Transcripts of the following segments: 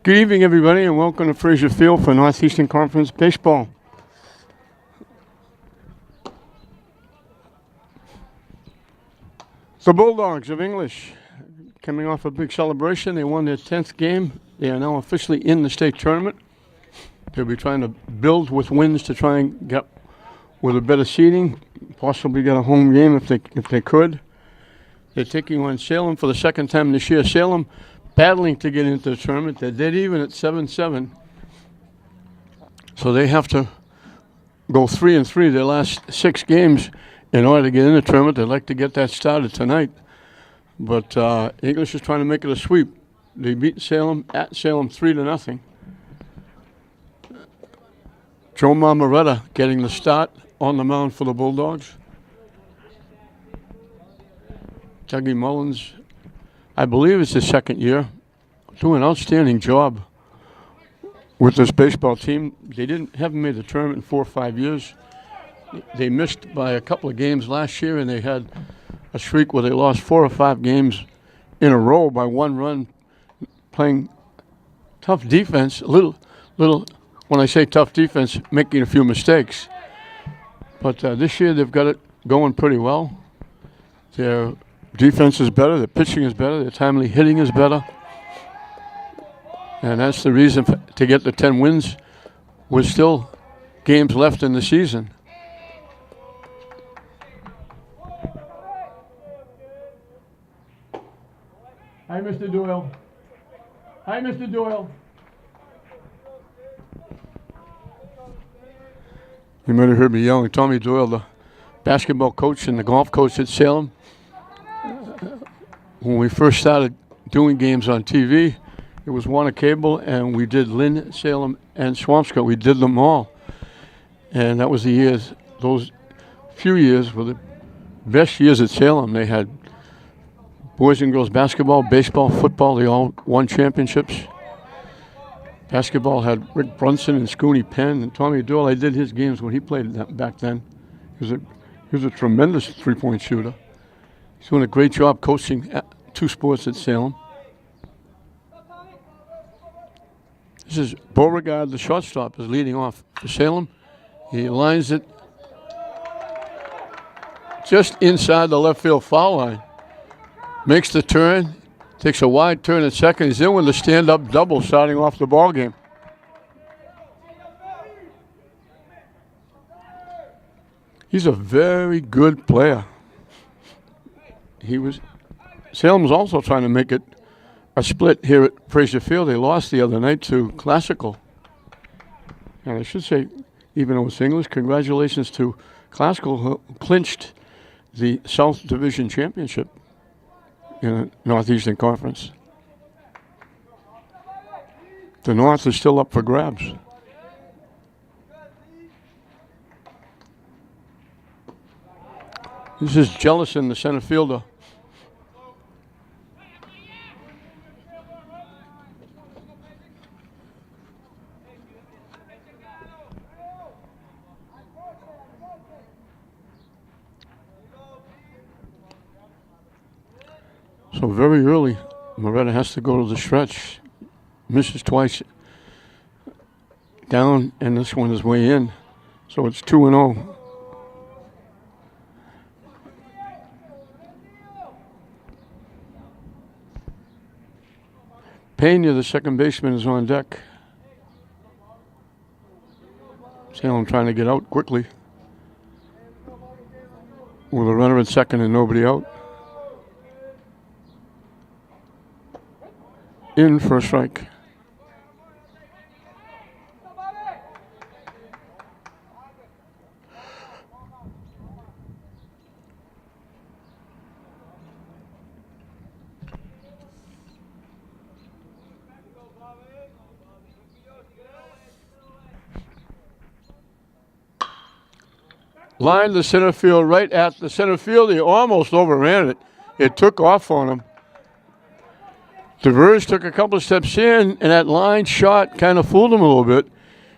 Good evening, everybody, and welcome to Fraser Field for Northeastern Conference Baseball. The Bulldogs of English, coming off a big celebration. They won their 10th game. They are now officially in the state tournament. They'll be trying to build with wins to try and get with a better seeding, possibly get a home game if they could. They're taking on Salem for the second time this year. Salem battling to get into the tournament. They're dead even at 7-7. So they have to go 3-3 their last 6 games in order to get in the tournament. They'd like to get that started tonight. But English is trying to make it a sweep. They beat Salem at Salem 3-0. Joe Marmoretta getting the start on the mound for the Bulldogs. Dougie Mullins, I believe it's his second year, doing an outstanding job with this baseball team. They haven't made the tournament in 4 or 5 years. They missed by a couple of games last year, and they had a streak where they lost 4 or 5 games in a row by 1 run, playing tough defense. Little. When I say tough defense, making a few mistakes. But this year they've got it going pretty well. Their defense is better, their pitching is better, their timely hitting is better. And that's the reason to get the 10 wins with still games left in the season. Hi, Mr. Doyle. Hi, Mr. Doyle. You might have heard me yelling. Tommy Doyle, the basketball coach and the golf coach at Salem. When we first started doing games on TV, it was Warner Cable, and we did Lynn, Salem, and Swampscott. We did them all. And that was the years, those few years were the best years at Salem. They had boys and girls basketball, baseball, football. They all won championships. Basketball had Rick Brunson and Scooney Penn, and Tommy Doyle. I did his games when he played back then. He was a tremendous three-point shooter. He's doing a great job coaching 2 sports at Salem. This is Beauregard, the shortstop, is leading off for Salem. He lines it just inside the left field foul line. Makes the turn, takes a wide turn at second. He's in with a stand-up double starting off the ball game. He's a very good player. Salem's also trying to make it a split here at Fraser Field. They lost the other night to Classical. And I should say, even though it's English, congratulations to Classical, who clinched the South Division Championship in the Northeastern Conference. The North is still up for grabs. This is Jellison, the center fielder. So very early, Moretta has to go to the stretch. Misses twice down, and this one is way in. So it's 2-0. Pena, the second baseman, is on deck. Salem trying to get out quickly with a runner at second and nobody out. In for a strike. Line the center field, right at the center field. He almost overran it. It took off on him. DeVers took a couple of steps in, and that line shot kind of fooled him a little bit.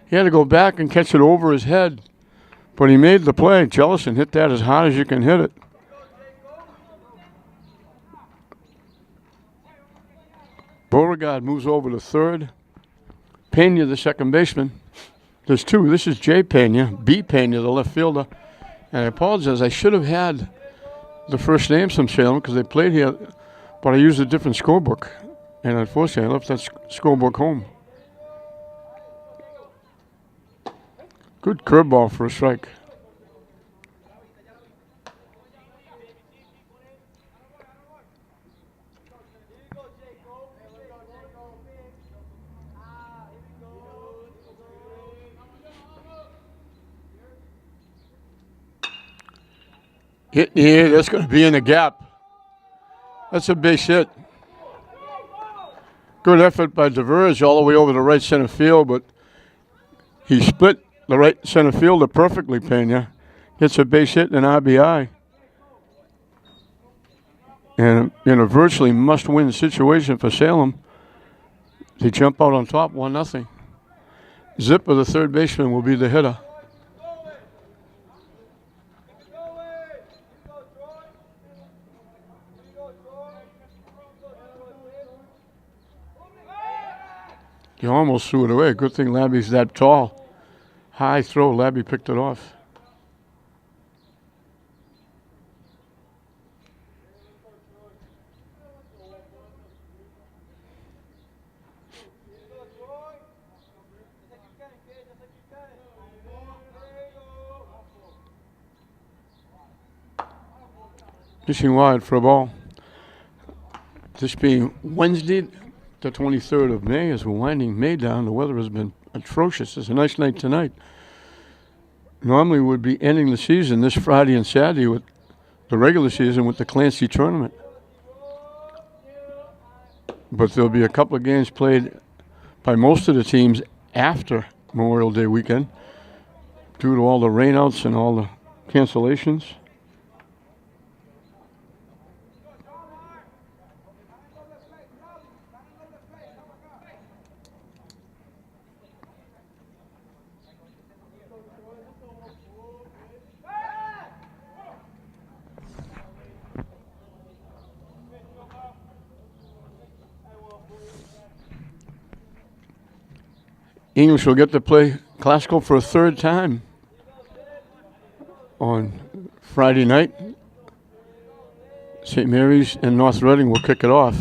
He had to go back and catch it over his head. But he made the play. Jellison hit that as hard as you can hit it. Beauregard moves over to third. Pena, the second baseman. There's two. This is J. Pena, B. Pena, the left fielder. And I apologize. I should have had the first names from Salem because they played here, but I used a different scorebook. And unfortunately, I left that scorebook home. Good curveball for a strike. Hit in the air, that's going to be in the gap. That's a base hit. Good effort by DeVers all the way over to right center field, but he split the right center fielder perfectly, Pena. Gets a base hit and an RBI. And in a virtually must-win situation for Salem, they jump out on top, 1-0. Zipper, the third baseman, will be the hitter. He almost threw it away. Good thing Labby's that tall. High throw, Labby picked it off. Fishing wide for a ball. This being Wednesday, the 23rd of May, as we're winding May down, the weather has been atrocious. It's a nice night tonight. Normally we'd be ending the season this Friday and Saturday with the regular season with the Clancy tournament. But there'll be a couple of games played by most of the teams after Memorial Day weekend due to all the rainouts and all the cancellations. English will get to play Classical for a third time on Friday night. St. Mary's and North Reading will kick it off.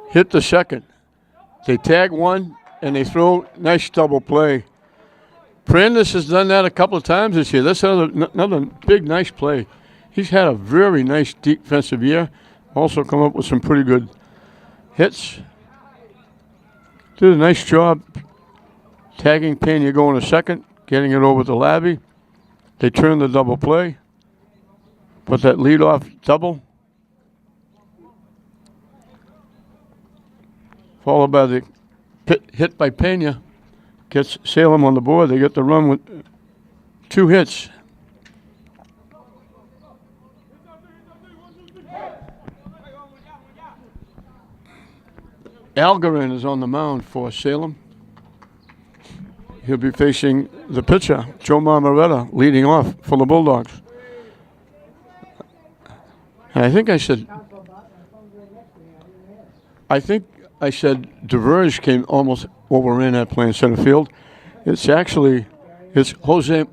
Hit the second. They tag one and they throw. Nice double play. Prandis has done that a couple of times this year. That's another big, nice play. He's had a very nice defensive year. Also come up with some pretty good hits. Did a nice job tagging Pena going to second, getting it over to Labby. They turn the double play. Put that leadoff double. Followed by the hit by Pena. Gets Salem on the board. They get the run with 2 hits. Algarin is on the mound for Salem. He'll be facing the pitcher, Joe Marmoretta, leading off for the Bulldogs. And I think I said DeVers came almost overran that play in center field. It's Jose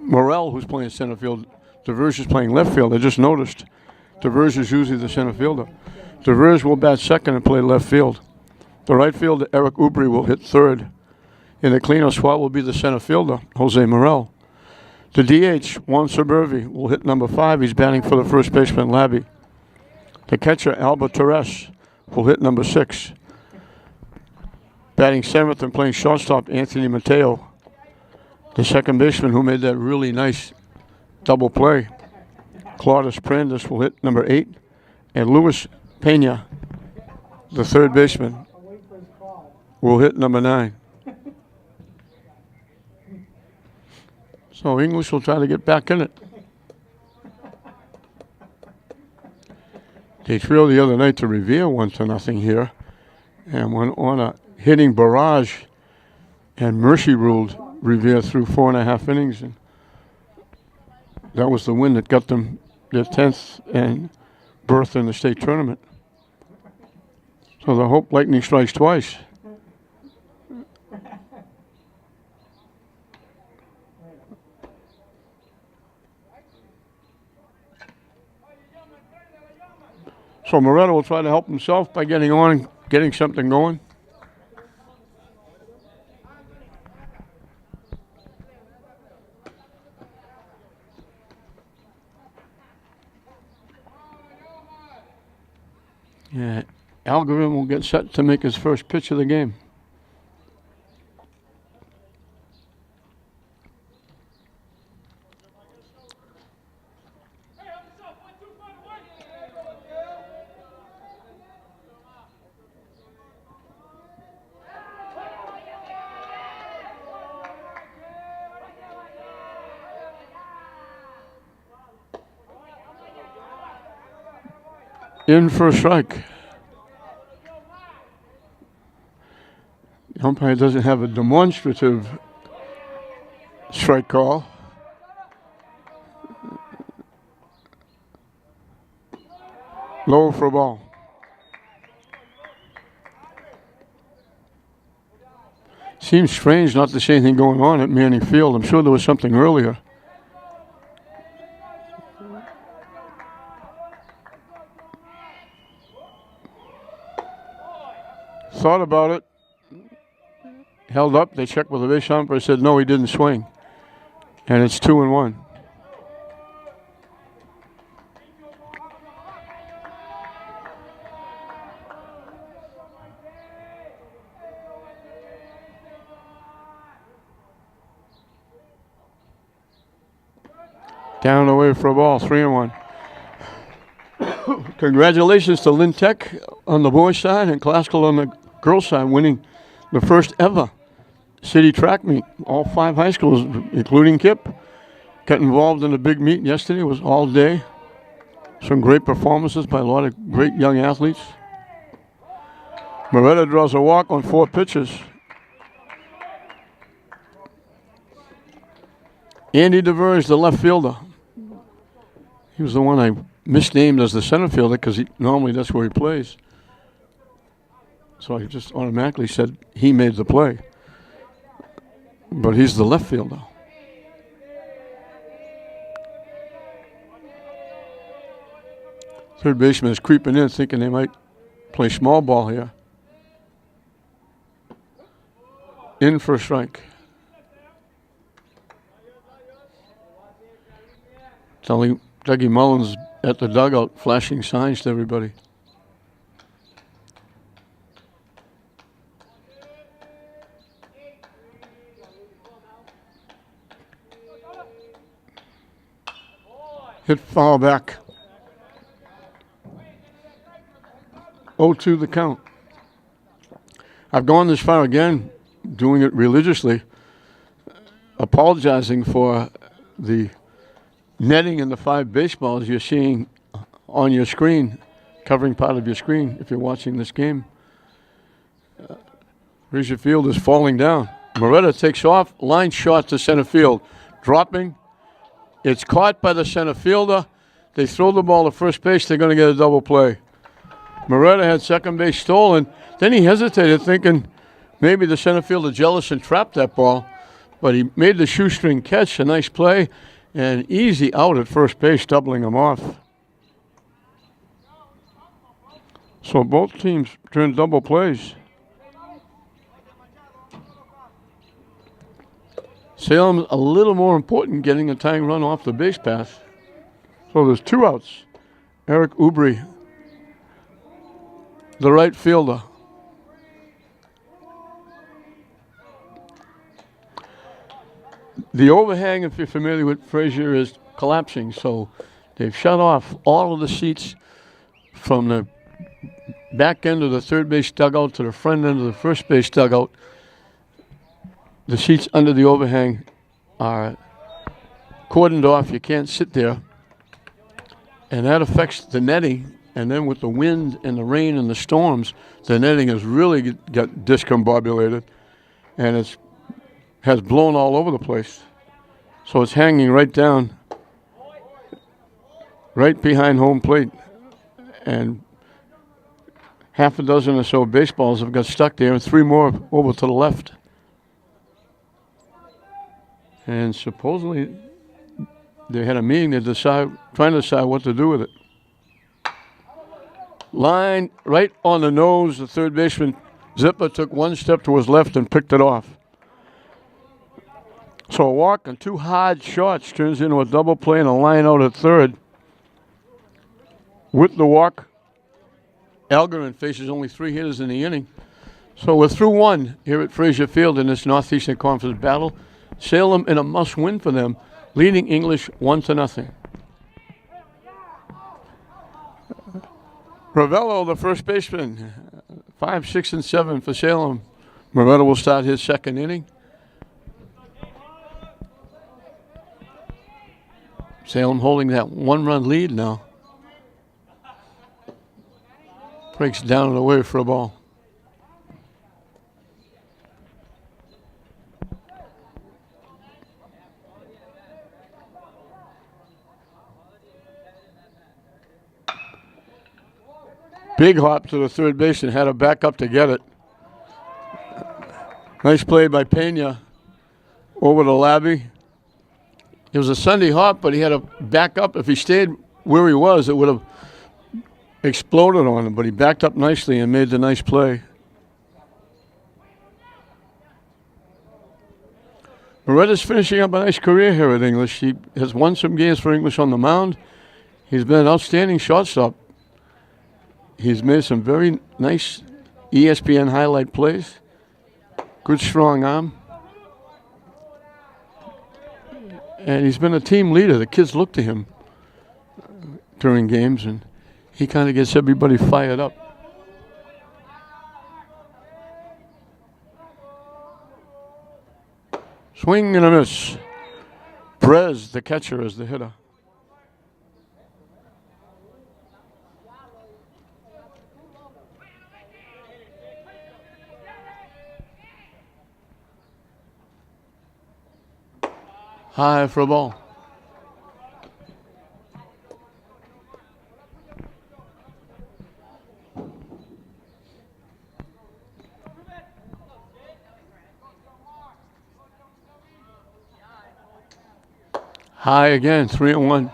Morel who's playing center field. DeVers is playing left field. I just noticed DeVers is usually the center fielder. DeVers will bat second and play left field. The right fielder, Eric Ubri, will hit third. In the cleanup spot will be the center fielder, Jose Morel. The DH, Juan Suburvi, will hit number 5. He's batting for the first baseman, Labby. The catcher, Albert Torres, will hit number 6. Batting 7th and playing shortstop, Anthony Mateo. The second baseman who made that really nice double play, Claudius Prandis, will hit number 8. And Luis Pena, the third baseman, will hit number 9. So English will try to get back in it. They trailed the other night to Revere 1-0 here and went on a hitting barrage, and Mercy ruled Revere through 4.5 innings. And that was the win that got them their 10th and berth in the state tournament. So the Hope Lightning strikes twice. So Moretta will try to help himself by getting on and getting something going. Yeah, Algorithm will get set to make his first pitch of the game. In for a strike. The umpire doesn't have a demonstrative strike call. Low for a ball. Seems strange not to see anything going on at Manning Field. I'm sure there was something earlier. Thought about it. Held up. They checked with the base umpire. Said no, he didn't swing. And it's 2-1. Down away for a ball, 3-1. Congratulations to Lynn Tech on the boys' side and Classical on the girls' side, winning the first ever city track meet. All 5 high schools, including Kip, got involved in the big meet yesterday. It was all day. Some great performances by a lot of great young athletes. Moretta draws a walk on 4 pitches. Andy DeVers, the left fielder. He was the one I misnamed as the center fielder because normally that's where he plays. So I just automatically said he made the play. But he's the left fielder. Third baseman is creeping in, thinking they might play small ball here. In for a strike. Dougie Mullins at the dugout flashing signs to everybody. Hit foul back. 0-2 the count. I've gone this far again, doing it religiously, apologizing for the netting in the 5 baseballs you're seeing on your screen, covering part of your screen if you're watching this game. Frazier Field is falling down. Moretta takes off, line shot to center field. Dropping. It's caught by the center fielder. They throw the ball to first base. They're going to get a double play. Moretta had second base stolen. Then he hesitated, thinking maybe the center fielder jealous and trapped that ball. But he made the shoestring catch, a nice play, and easy out at first base, doubling him off. So both teams turned double plays. Salem a little more important, getting a tying run off the base pass. So there's 2 outs. Eric Ubry, the right fielder. The overhang, if you're familiar with Frazier, is collapsing, so they've shut off all of the seats from the back end of the third base dugout to the front end of the first base dugout. The seats under the overhang are cordoned off. You can't sit there. And that affects the netting. And then with the wind and the rain and the storms, the netting has really got discombobulated. And it has blown all over the place. So it's hanging right down, right behind home plate. And half a dozen or so baseballs have got stuck there, and 3 more over to the left. And supposedly they had a meeting to trying to decide what to do with it. Line right on the nose. The third baseman, Zipper, took one step to his left and picked it off. So a walk and 2 hard shots turns into a double play and a line out at third. With the walk, Algernon faces only 3 hitters in the inning. So we're through 1 here at Frazier Field in this Northeastern Conference battle. Salem in a must-win for them, leading English 1-0. Ravello, the first baseman, 5, 6, and 7 for Salem. Moretta will start his second inning. Salem holding that 1-run lead now. Breaks down and away for a ball. Big hop to the third base and had to back up to get it. Nice play by Pena over to Labby. It was a Sunday hop, but he had to back up. If he stayed where he was, it would have exploded on him. But he backed up nicely and made the nice play. Moretta's finishing up a nice career here at English. He has won some games for English on the mound. He's been an outstanding shortstop. He's made some very nice ESPN highlight plays. Good strong arm. And he's been a team leader. The kids look to him during games, and he kind of gets everybody fired up. Swing and a miss. Perez, the catcher, is the hitter. High for a ball. High again, 3-1.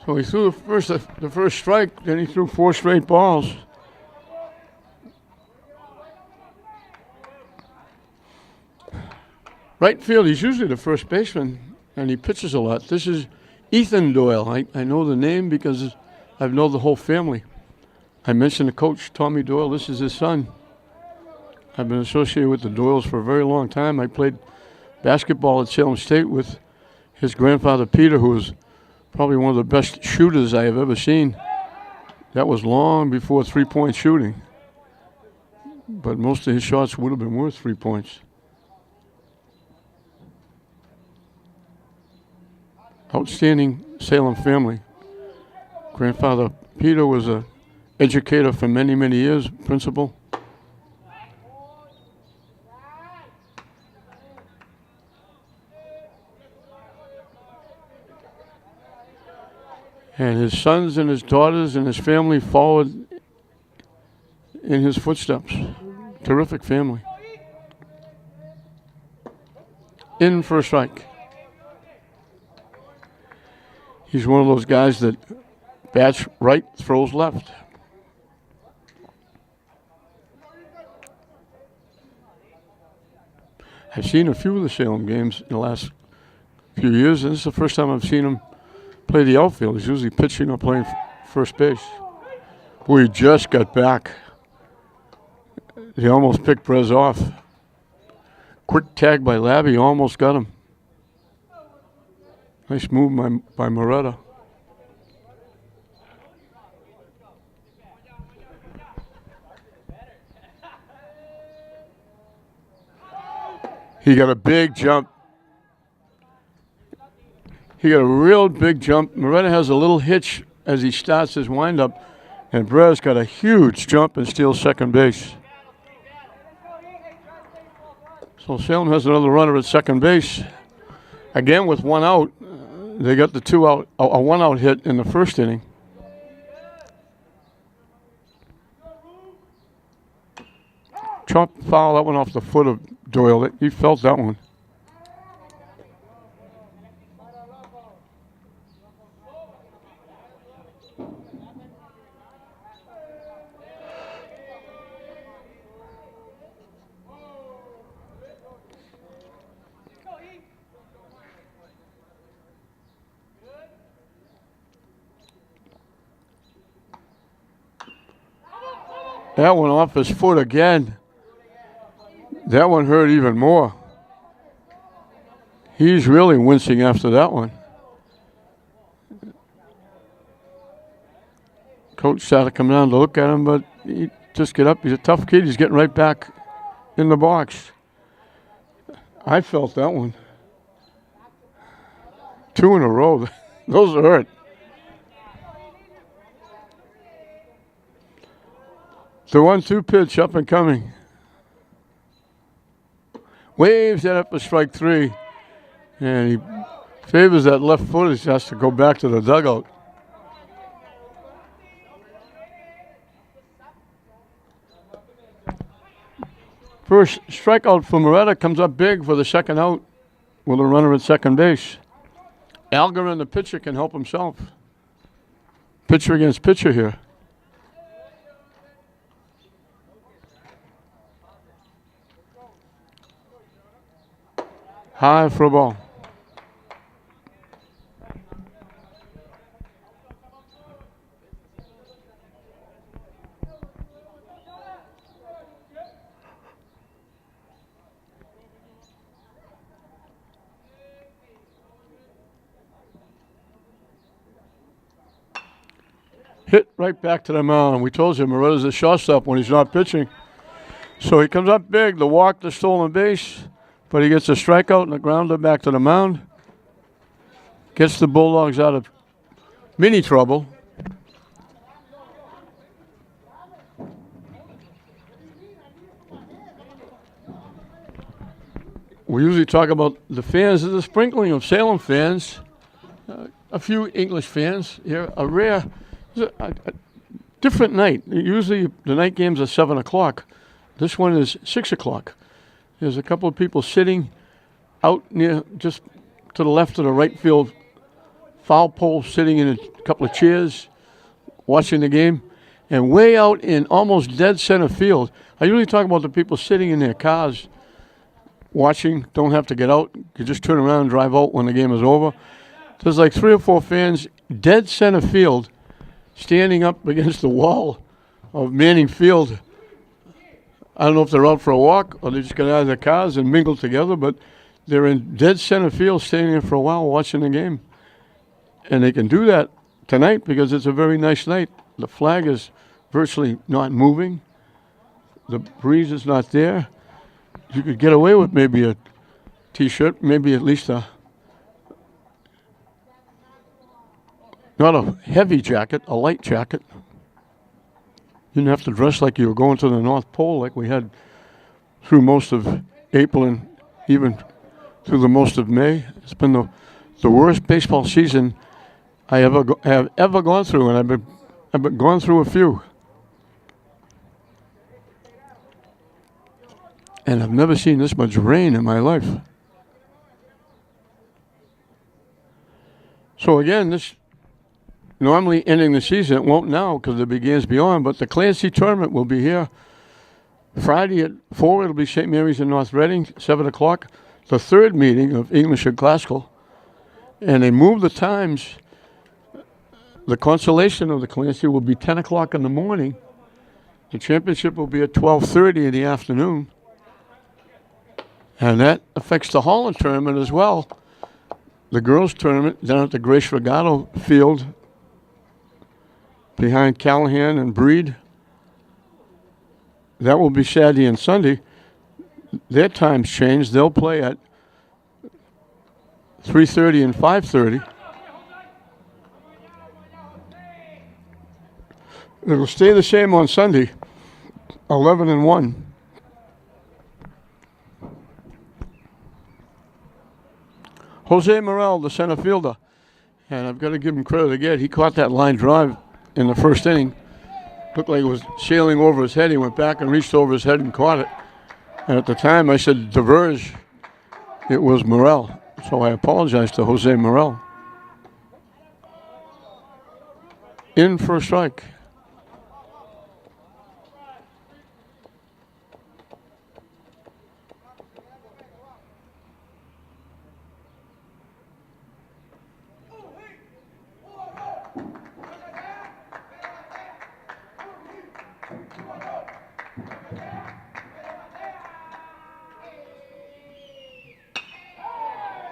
So he threw the first strike, then he threw 4 straight balls. Right field, he's usually the first baseman, and he pitches a lot. This is Ethan Doyle. I know the name because I've known the whole family. I mentioned the coach, Tommy Doyle. This is his son. I've been associated with the Doyles for a very long time. I played basketball at Salem State with his grandfather, Peter, who was probably one of the best shooters I have ever seen. That was long before 3-point shooting. But most of his shots would have been worth 3 points. Outstanding Salem family. Grandfather Peter was an educator for many, many years, principal. And his sons and his daughters and his family followed in his footsteps. Terrific family. In for a strike. He's one of those guys that bats right, throws left. I've seen a few of the Salem games in the last few years, and this is the first time I've seen him play the outfield. He's usually pitching or playing first base. Boy, he just got back. He almost picked Perez off. Quick tag by Labby, almost got him. Nice move by Moretta. He got a big jump. He got a real big jump. Moretta has a little hitch as he starts his windup, And Brez got a huge jump and steals second base. So Salem has another runner at second base. Again with one out. They got the two out, a one out hit in the first inning. Chop foul, that one off the foot of Doyle. He felt that one. That one off his foot again. That one hurt even more. He's really wincing after that one. Coach started coming down to look at him, but he just get up. He's a tough kid. He's getting right back in the box. I felt that one. 2 in a row. Those hurt. The 1-2 pitch up and coming. Waves that up for strike 3. And he favors that left foot. He has to go back to the dugout. First strikeout for Moretta comes up big for the second out with a runner at second base. Algarin, the pitcher, can help himself. Pitcher against pitcher here. High for a ball. Hit right back to the mound. We told you Moretta's a shortstop when he's not pitching. So he comes up big, the walk, the stolen base. But he gets a strikeout and a grounder back to the mound. Gets the Bulldogs out of mini trouble. We usually talk about the fans. There's a sprinkling of Salem fans, a few English fans here, a rare, a different night. Usually the night games are 7 o'clock. This one is 6 o'clock. There's a couple of people sitting out near, just to the left of the right field foul pole, sitting in a couple of chairs, watching the game. And way out in almost dead center field, I usually talk about the people sitting in their cars watching, don't have to get out. You just turn around and drive out when the game is over. There's like 3 or 4 fans, dead center field, standing up against the wall of Manning Field. I don't know if they're out for a walk or they just got out of their cars and mingled together, but they're in dead center field standing there for a while watching the game. And they can do that tonight because it's a very nice night. The flag is virtually not moving. The breeze is not there. You could get away with maybe a T-shirt, maybe at least not a heavy jacket, a light jacket. You didn't have to dress like you were going to the North Pole like we had through most of April and even through the most of May. It's been the worst baseball season I have ever gone through, and I've been gone through a few. And I've never seen this much rain in my life. So again, this normally ending the season, it won't now because the big game's beyond, but the Clancy tournament will be here Friday at 4. It'll be St. Mary's in North Reading, 7 o'clock. The third meeting of English and Classical. And they moved the times. The consolation of the Clancy will be 10 o'clock in the morning. The championship will be at 12:30 in the afternoon. And that affects the Holland tournament as well. The girls' tournament down at the Grace Regato field behind Callahan and Breed. That will be Saturday and Sunday. Their times changed. They'll play at 3:30 and 5:30. It'll stay the same on Sunday, 11-1. Jose Morel, the center fielder, and I've got to give him credit again. He caught that line drive in the first inning. Looked like it was sailing over his head. He went back and reached over his head and caught it. And at the time, I said diverge. It was Morel, so I apologize to Jose Morel. In for a strike.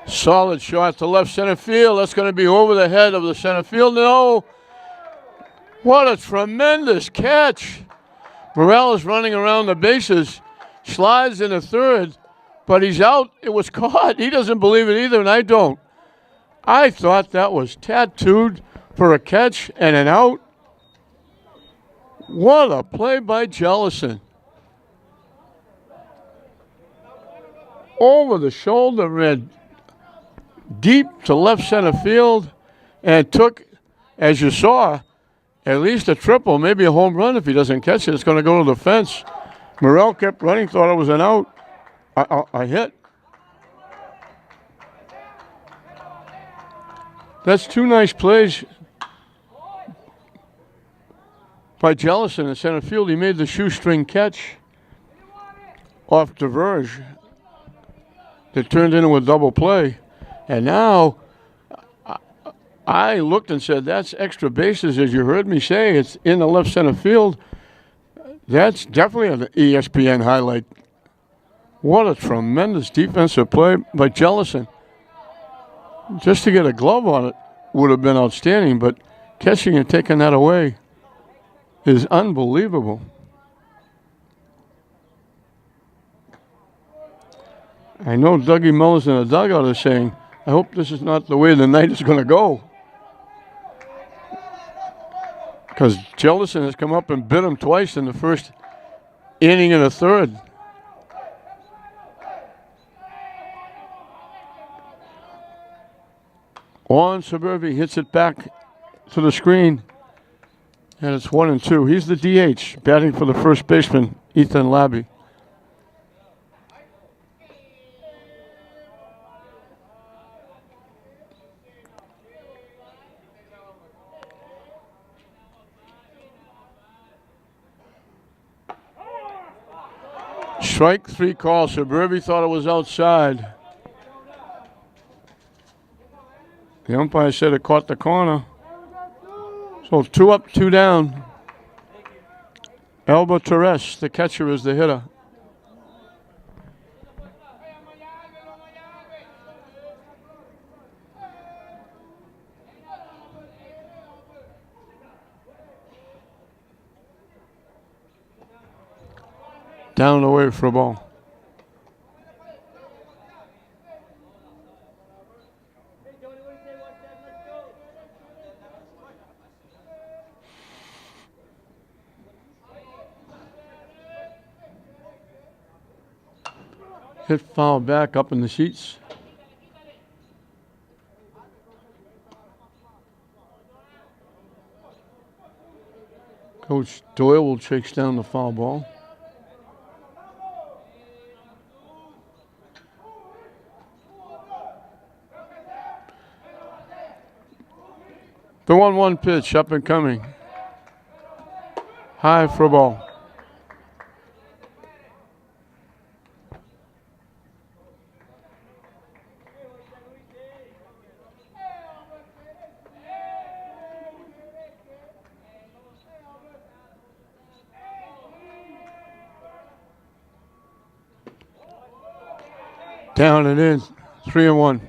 Solid shot to left center field. That's going to be over the head of the center field. No. What a tremendous catch. Morel is running around the bases. Slides in the third, but he's out. It was caught. He doesn't believe it either, and I don't. I thought that was tattooed for a catch and an out. What a play by Jellison. Over the shoulder, red deep to left center field, and took, as you saw, at least a triple, maybe a home run. If he doesn't catch it, it's going to go to the fence. Morel kept running, thought it was an out. I hit. That's two nice plays by Jellison in center field. He made the shoestring catch off diverge that turned into a double play. And now I looked and said, that's extra bases, as you heard me say. It's in the left center field. That's definitely an ESPN highlight. What a tremendous defensive play by Jellison. Just to get a glove on it would have been outstanding, but catching and taking that away is unbelievable. I know Dougie Mullins in the dugout is saying, I hope this is not the way the night is going to go. Because Jellison has come up and bit him twice in the first inning and the third. On Suburbi hits it back to the screen. And it's 1-2. He's the DH, batting for the first baseman, Ethan Labby. Strike three call. Suburbi thought it was outside. The umpire said it caught the corner. So 2 up, 2 down. Elba Torres, the catcher, is the hitter. Down and away for a ball. Hit foul back up in the seats. Coach Doyle will chase down the foul ball. The 1-1 pitch, up and coming. High for a ball. Down and in, 3-1.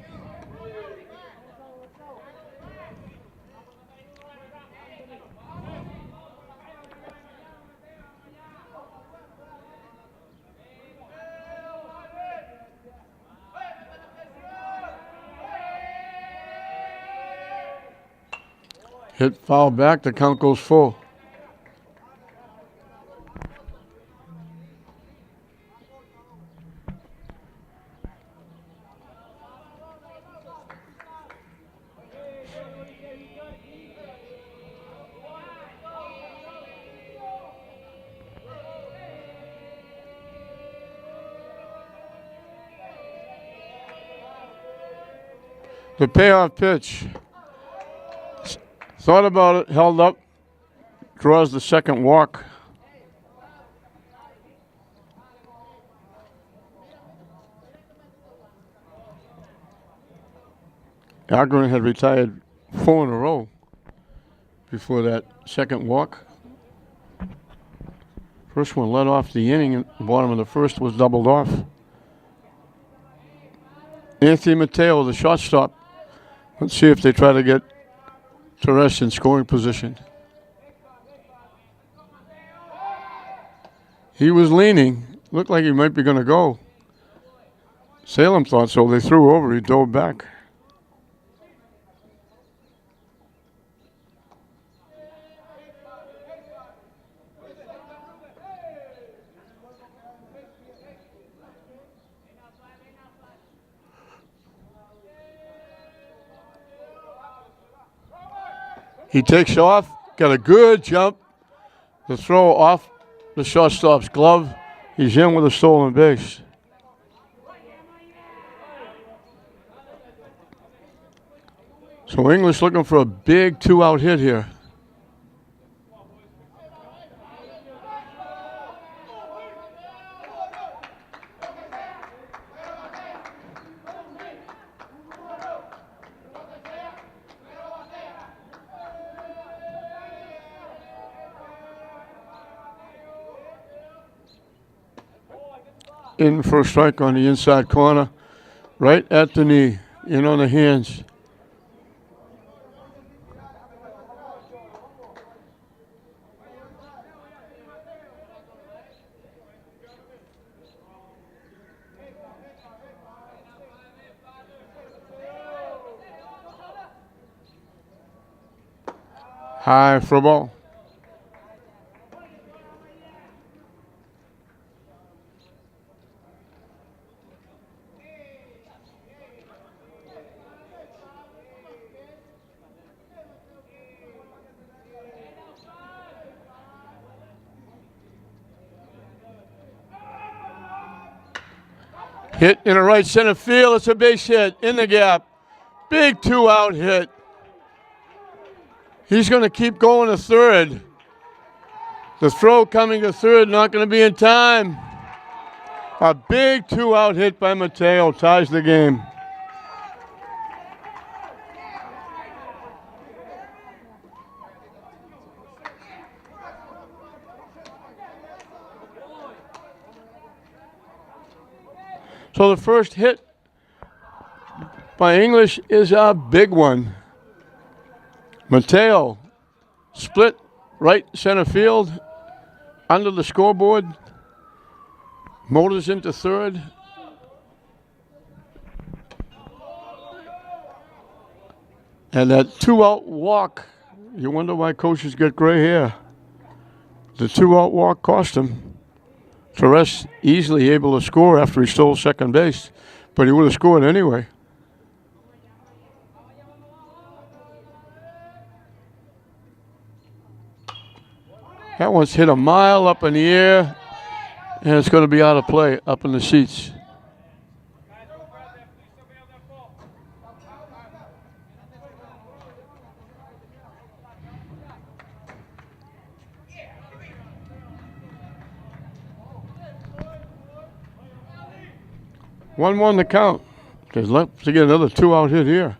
Hit foul back, the count goes full. The payoff pitch. Thought about it, held up, draws the second walk. Algren had retired 4 in a row before that second walk. First one led off the inning, and the bottom of the first was doubled off. Anthony Mateo, the shortstop. Let's see if they try to get Torres in scoring position. He was leaning. Looked like he might be going to go. Salem thought so. They threw over. He dove back. He takes off, got a good jump. The throw off the shortstop's glove. He's in with a stolen base. So English looking for a big 2-out hit here. In for a strike on the inside corner, right at the knee, in on the hands. High for a ball. Hit in the right center field. It's a base hit in the gap. Big 2-out hit. He's going to keep going to third. The throw coming to third, not going to be in time. A big 2-out hit by Mateo ties the game. So the first hit by English is a big one. Mateo split right center field under the scoreboard. Motors into third. And that 2-out walk, you wonder why coaches get gray hair. The 2-out walk cost him. Torres easily able to score after he stole second base, but he would have scored anyway. That one's hit a mile up in the air, and it's going to be out of play up in the seats. One to count. There's left to get another 2-out hit here.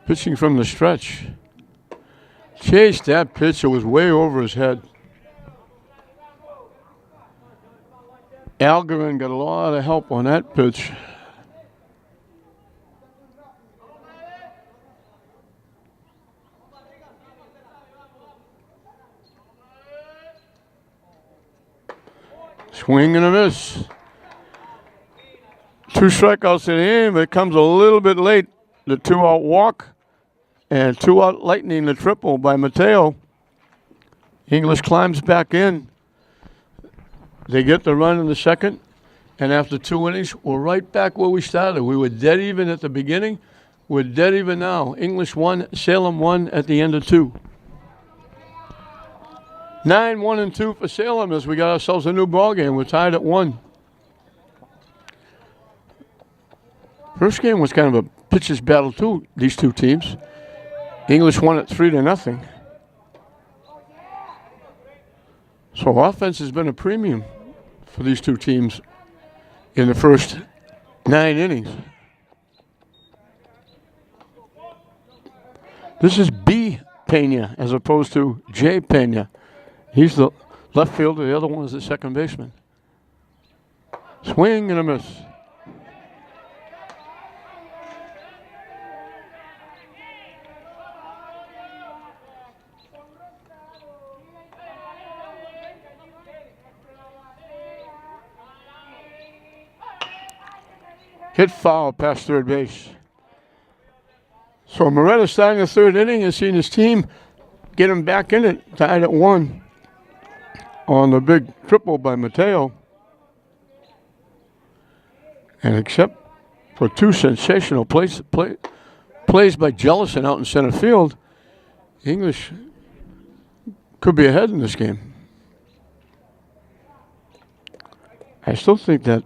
Pitching from the stretch. Chased that pitch. It was way over his head. Algren got a lot of help on that pitch. Swing and a miss. 2 strikeouts in the inning, but it comes a little bit late. The 2-out walk and 2-out lightning, the triple by Mateo. English climbs back in. They get the run in the second, and after 2 innings, we're right back where we started. We were dead even at the beginning. We're dead even now. English 1, Salem 1 at the end of 2. 9-1-2 for Salem as we got ourselves a new ball game. We're tied at 1. First game was kind of a pitcher's battle too, these two teams. English won it 3-0. So offense has been a premium for these two teams in the first 9 innings. This is B. Pena as opposed to J. Pena. He's the left fielder. The other one is the second baseman. Swing and a miss. Hit foul past third base. So Moretta starting the third inning has seen his team get him back in it, tied at 1 on the big triple by Mateo. And except for 2 sensational plays by Jellison out in center field, English could be ahead in this game. I still think that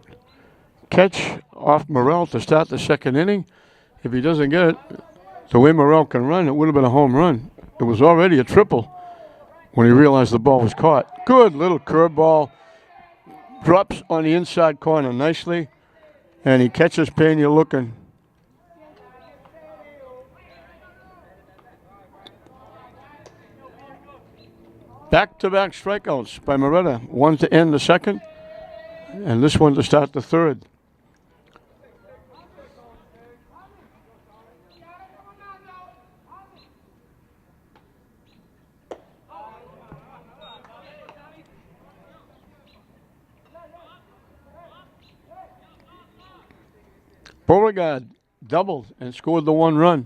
catch off Morrell to start the second inning, if he doesn't get it, the way Morrell can run, it would have been a home run. It was already a triple when he realized the ball was caught. Good little curveball. Drops on the inside corner nicely. And he catches Pena looking. Back-to-back strikeouts by Moretta. One to end the second, and this one to start the third. Beauregard doubled and scored the 1 run.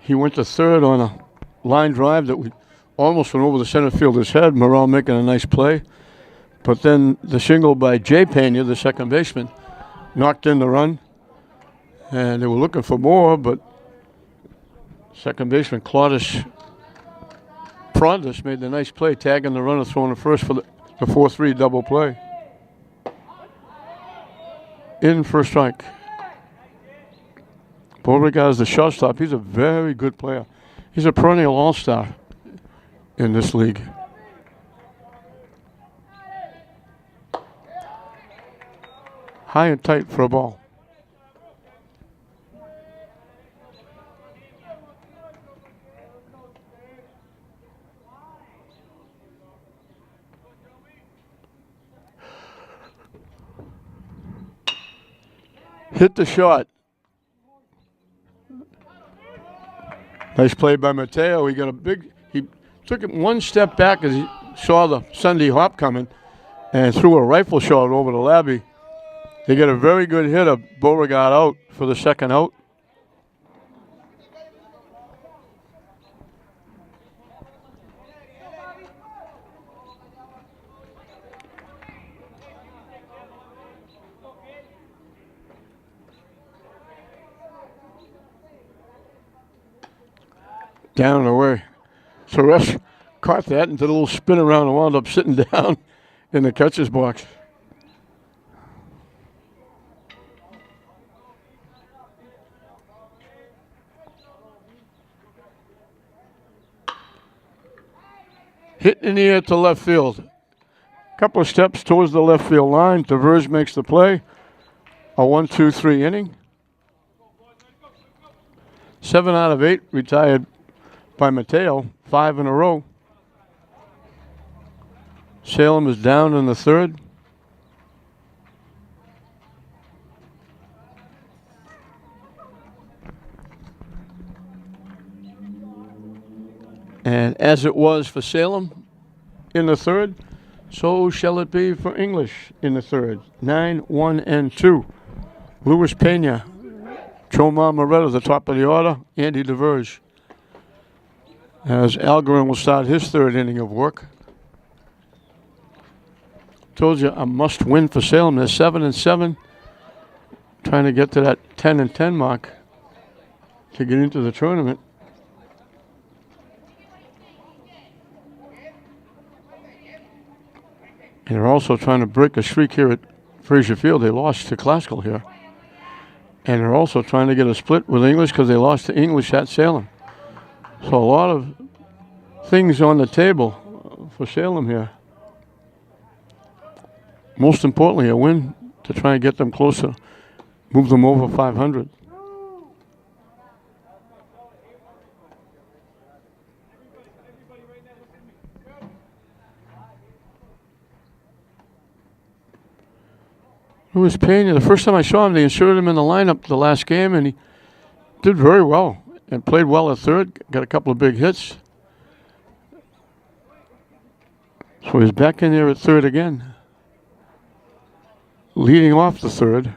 He went to third on a line drive that we almost went over the center fielder's head. Morrell making a nice play. But then the single by Jay Pena, the second baseman, knocked in the run. And they were looking for more, but second baseman Claudius Prondas made the nice play, tagging the runner, throwing the first for the 4-3 double play. In for a strike. Beauregard's the shortstop. He's a very good player. He's a perennial all-star in this league. High and tight for a ball. Hit the shot. Nice play by Mateo. He took it one step back as he saw the Sunday hop coming and threw a rifle shot over to Labby. They get a very good hit of Beauregard out for the second out. Down and away. So Russ caught that and did a little spin around and wound up sitting down in the catcher's box. Hit in the air to left field. Couple of steps towards the left field line. DeVers makes the play. A 1-2-3 inning. 7 out of 8 retired by Mateo, 5 in a row. Salem is down in the third. And as it was for Salem in the third, so shall it be for English in the third. 9-1-2. Luis Pena, Chomar Moretta, the top of the order, Andy DeVerge. As Algarin will start his third inning of work. Told you a must-win for Salem. They're 7-7, trying to get to that 10-10 mark to get into the tournament. And they're also trying to break a streak here at Fraser Field. They lost to Classical here. And they're also trying to get a split with English because they lost to English at Salem. So a lot of things on the table for Salem here. Most importantly, a win to try and get them closer, move them over 500. It was Pena. The first time I saw him, they inserted him in the lineup the last game, and he did very well and played well at third. Got a couple of big hits. So he's back in there at third again, leading off the third.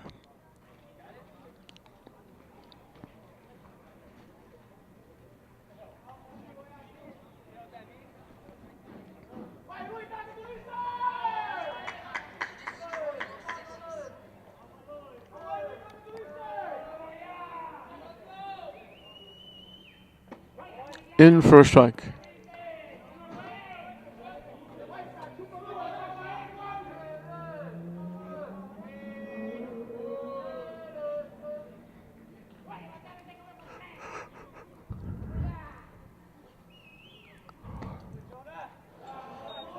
In for a strike.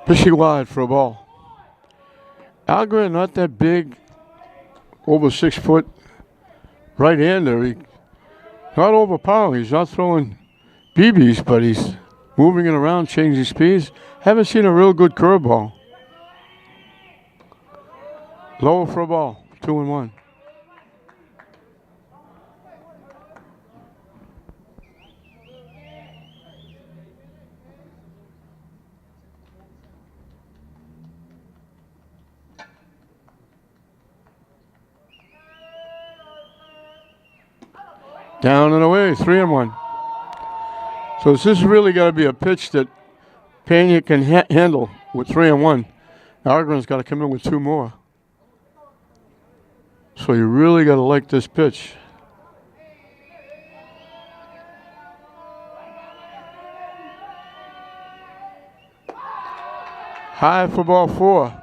Pitching wide for a ball. Algren, not that big, over 6 foot right-hander. He not overpowering. He's not throwing BBs, but he's moving it around, changing speeds. Haven't seen a real good curveball. Low for a ball, 2-1. Down and away, 3-1. So this has really got to be a pitch that Pena can handle with 3-1. Algren's got to come in with 2 more. So you really got to like this pitch. High for ball 4.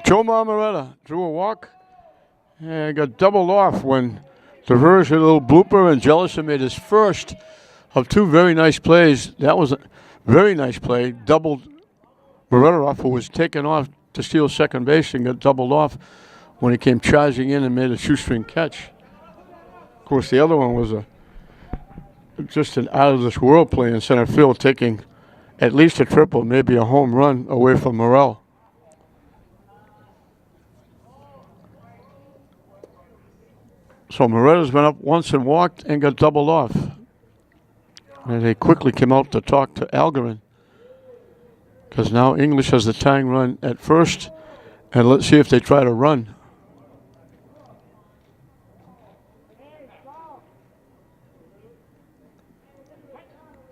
Joe Marmoretta drew a walk and got doubled off when DeVerge had a little blooper, and Jellison made his first of 2 very nice plays. That was a very nice play. Doubled Moretta off, who was taken off to steal second base and got doubled off when he came charging in and made a shoestring catch. Of course, the other one was just an out-of-this-world play in center field, taking at least a triple, maybe a home run away from Morel. So Moretta's been up once and walked and got doubled off. And they quickly came out to talk to Algren, because now English has the tying run at first, and let's see if they try to run.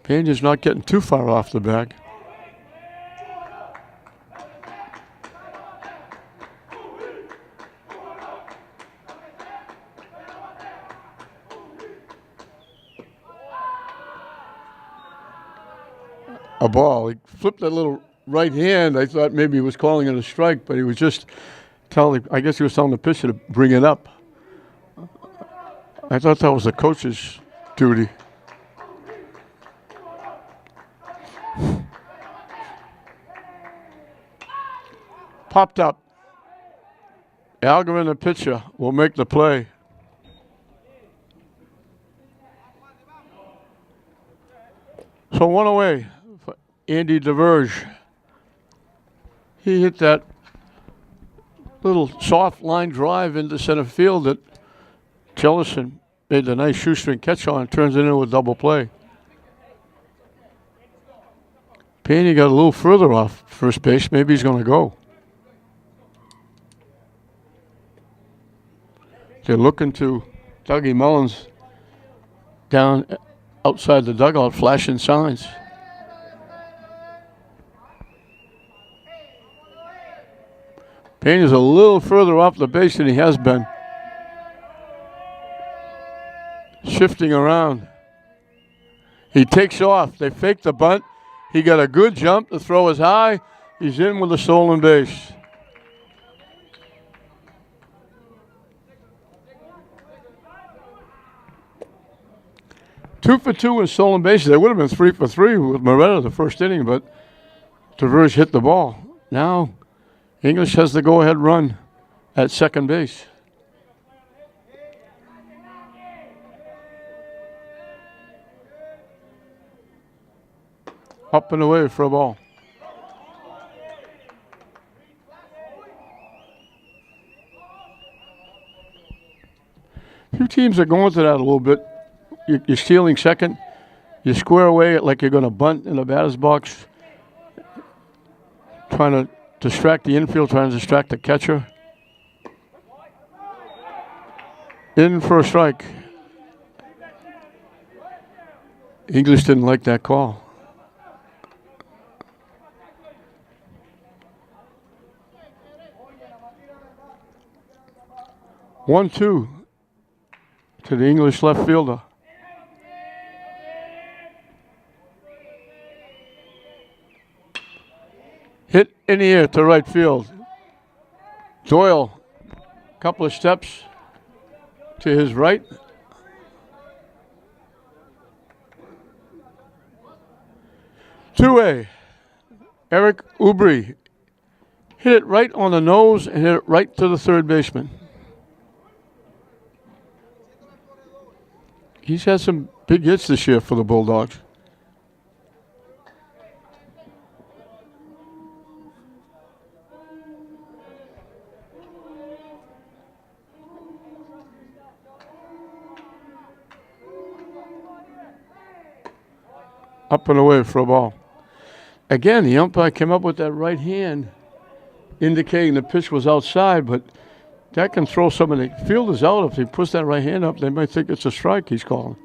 Pena's not getting too far off the bag. A ball. He flipped that little right hand. I thought maybe he was calling it a strike, but he was just telling, I guess he was telling the pitcher to bring it up. I thought that was the coach's duty. Popped up. Algren, the pitcher, will make the play. So 1 away. Andy DeVerge. He hit that little soft line drive into center field that Jellison made a nice shoestring catch on and turns it into a double play. Pena got a little further off first base. Maybe he's going to go. They're looking to Dougie Mullins down outside the dugout, flashing signs. Pena's a little further off the base than he has been. shifting around. He takes off. They fake the bunt. He got a good jump. The throw is high. He's in with a stolen base. Two for two in stolen bases. They would have been 3 for 3 with Moretta the first inning, but Travers hit the ball. Now English has the go-ahead run at second base. Up and away for a ball. Few teams are going to that a little bit. You're stealing second. You square away it like you're going to bunt in the batter's box. Trying to distract the infield, trying to distract the catcher. In for a strike. English didn't like that call. One-two to the English left fielder. Hit in the air to right field. Doyle, couple of steps to his right. Two-way. Eric Ubri hit it right on the nose and hit it right to the third baseman. He's had some big hits this year for the Bulldogs. Up and away for a ball. Again, the umpire came up with that right hand indicating the pitch was outside, but that can throw some of the fielders out. If he puts that right hand up, they might think it's a strike he's calling.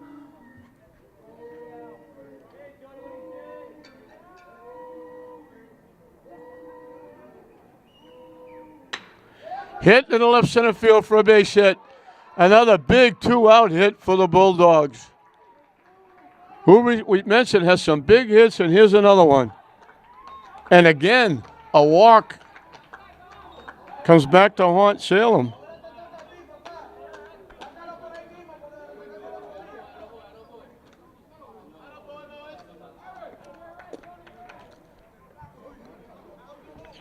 Hit in the left center field for a base hit. Another big two-out hit for the Bulldogs. Who we mentioned has some big hits, and here's another one. And again, a walk comes back to haunt Salem.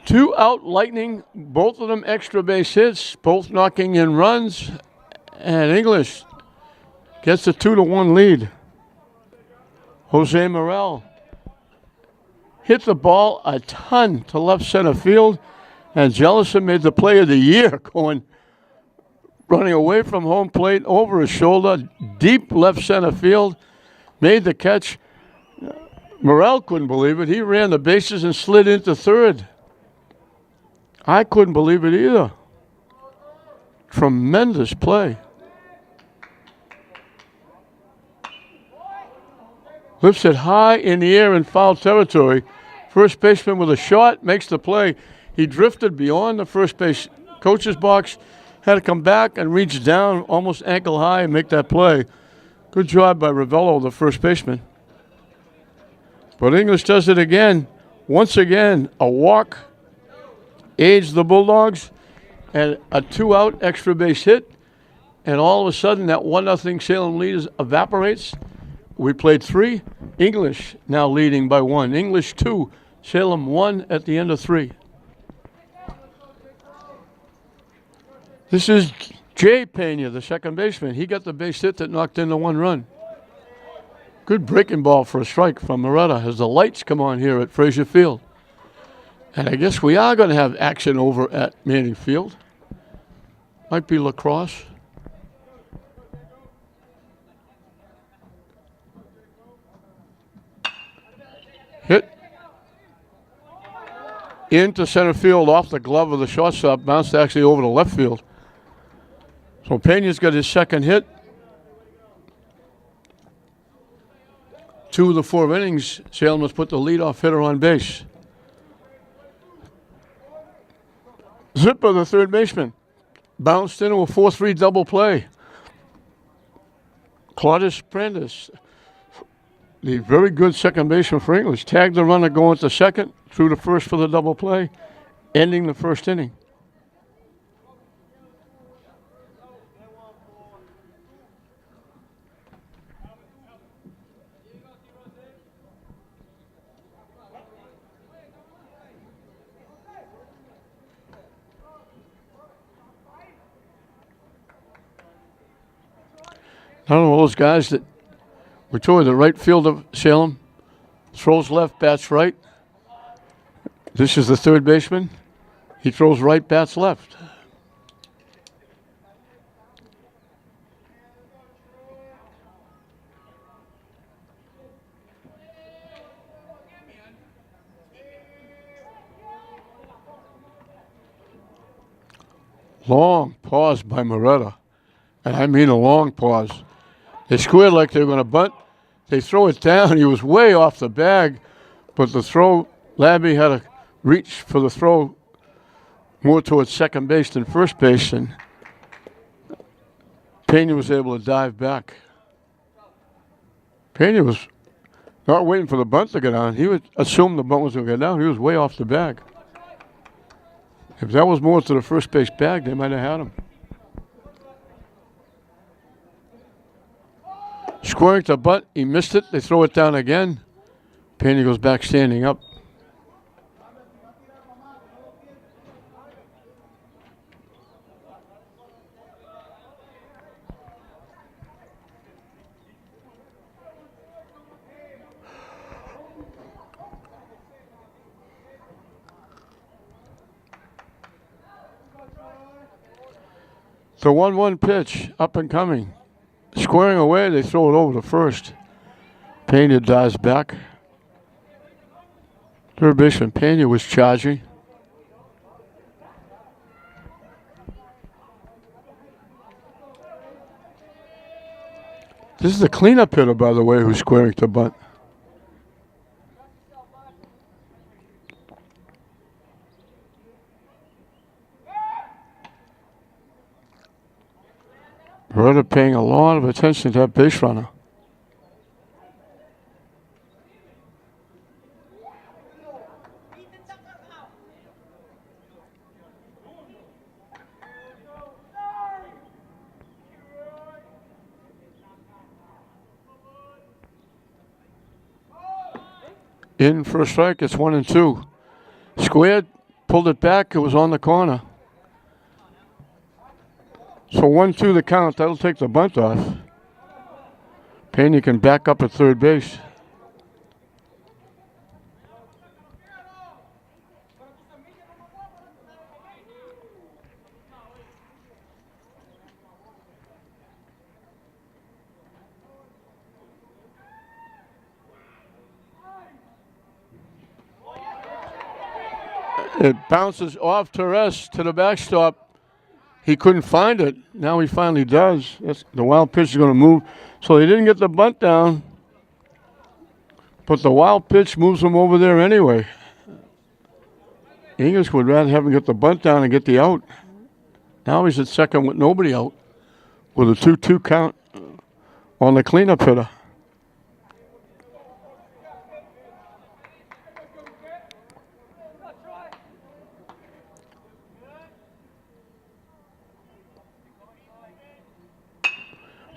Two out Lightning, both of them extra base hits, both knocking in runs, and English gets a 2-1 lead. Jose Morel hit the ball a ton to left center field, and Jellison made the play of the year, running away from home plate, over his shoulder, deep left center field, made the catch. Morel couldn't believe it. He ran the bases and slid into third. I couldn't believe it either. Tremendous play. Lifts it high in the air in foul territory. First baseman with a shot makes the play. He drifted beyond the first base coach's box, had to come back and reach down almost ankle high and make that play. Good job by Ravello, the first baseman. But English does it again. Once again, a walk aids the Bulldogs, and a two-out extra base hit. And all of a sudden, that 1-0 Salem lead evaporates. We played 3. English now leading by 1. English 2, Salem 1 at the end of 3. This is Jay Pena, the second baseman. He got the base hit that knocked in the 1 run. Good breaking ball for a strike from Moretta as the lights come on here at Frazier Field. And I guess we are going to have action over at Manning Field. Might be lacrosse. Hit into center field off the glove of the shortstop, bounced actually over to left field. So Pena's got his second hit. 2 of the 4 innings, Salem has put the leadoff hitter on base. Zipper, the third baseman, bounced into a 4-3 double play. Claudius Prentice, the very good second baseman for English, tagged the runner going to second, threw the first for the double play, ending the first inning. Another one of those guys that we toward the right field of Salem, throws left, bats right. This is the third baseman. He throws right, bats left. Long pause by Moretta, and I mean a long pause. They squared like they were going to bunt. They throw it down. He was way off the bag, but the throw, Labby had to reach for the throw more towards second base than first base, and Pena was able to dive back. Pena was not waiting for the bunt to get on. He would assume the bunt was going to get down. He was way off the bag. If that was more to the first base bag, they might have had him. Squaring to bunt, he missed it. They throw it down again. Pena goes back standing up. The 1-1 pitch, up and coming. Squaring away, they throw it over to first. Pena dives back. Third baseman Pena was charging. This is the cleanup hitter, by the way, who's squaring to bunt. Moretta paying a lot of attention to that base runner. In for a strike, it's 1-2. Squared, pulled it back, it was on the corner. So 1-2 the count, that'll take the bunt off. Pena can back up at third base. It bounces off Torres to the backstop. He couldn't find it. Now he finally does. The wild pitch is going to move. So they didn't get the bunt down, but the wild pitch moves him over there anyway. English would rather have him get the bunt down and get the out. Now he's at second with nobody out, with a 2-2 count on the cleanup hitter.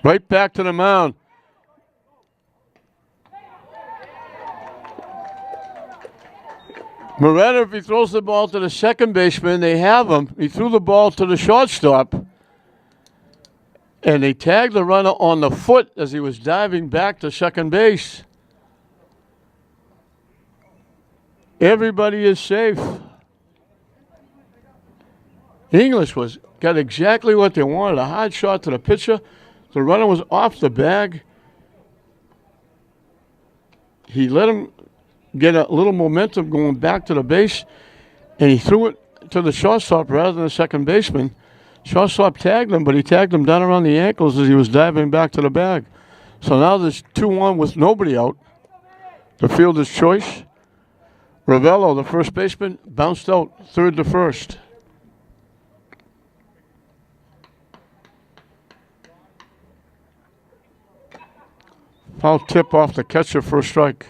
Right back to the mound. Moretta, if he throws the ball to the second baseman, they have him. He threw the ball to the shortstop, and they tagged the runner on the foot as he was diving back to second base. Everybody is safe. English got exactly what they wanted, a hard shot to the pitcher. The runner was off the bag. He let him get a little momentum going back to the base, and he threw it to the shortstop rather than the second baseman. Shortstop tagged him, but he tagged him down around the ankles as he was diving back to the bag. So now there's 2-1 with nobody out. The fielder's choice. Ravello, the first baseman, bounced out third to first. Foul tip off the catcher for a strike.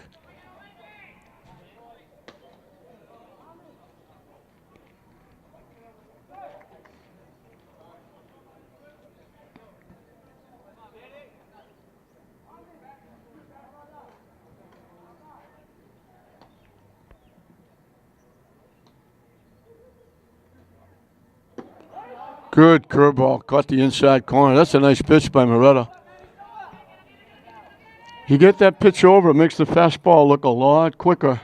Good curveball. Caught the inside corner. That's a nice pitch by Moretta. You get that pitch over, it makes the fastball look a lot quicker.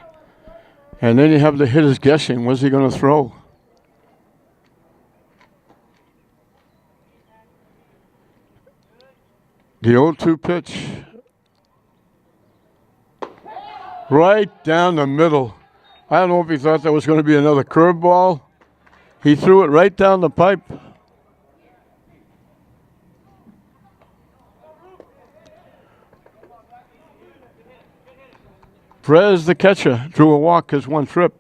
And then you have the hitters guessing, what's he going to throw? The 0-2 pitch. Right down the middle. I don't know if he thought that was going to be another curveball. He threw it right down the pipe. Perez, the catcher, drew a walk his one trip.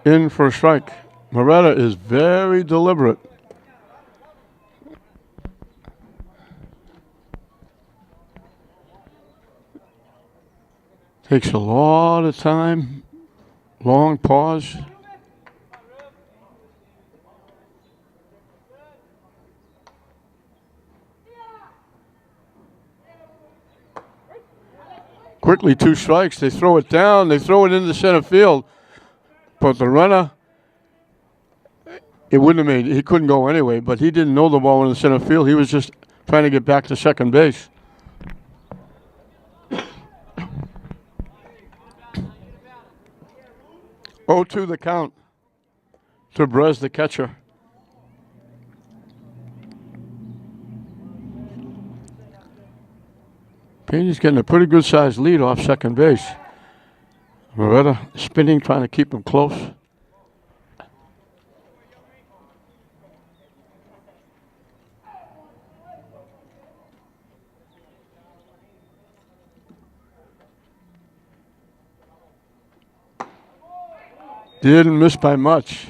In for a strike. Moretta is very deliberate. Takes a lot of time, long pause. Quickly, 2 strikes. They throw it down. They throw it into center field. But the runner, it wouldn't have made, he couldn't go anyway, but he didn't know the ball in the center field. He was just trying to get back to second base. Oh, to the count to Brez, the catcher. Payne's getting a pretty good sized lead off second base. Moretta spinning, trying to keep him close. Didn't miss by much.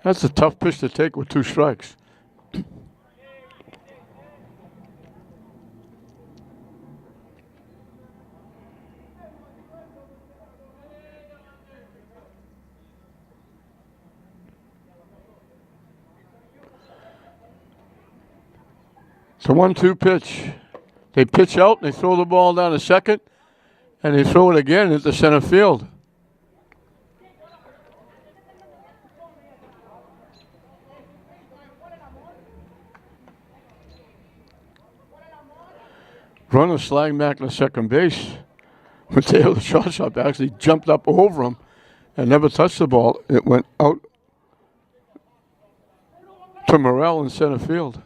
That's a tough pitch to take with 2 strikes. It's a 1-2 pitch. They pitch out, they throw the ball down to second, and they throw it again into center field. Runner sliding back to second base. Mateo, the shortstop, actually jumped up over him and never touched the ball. It went out to Morel in center field.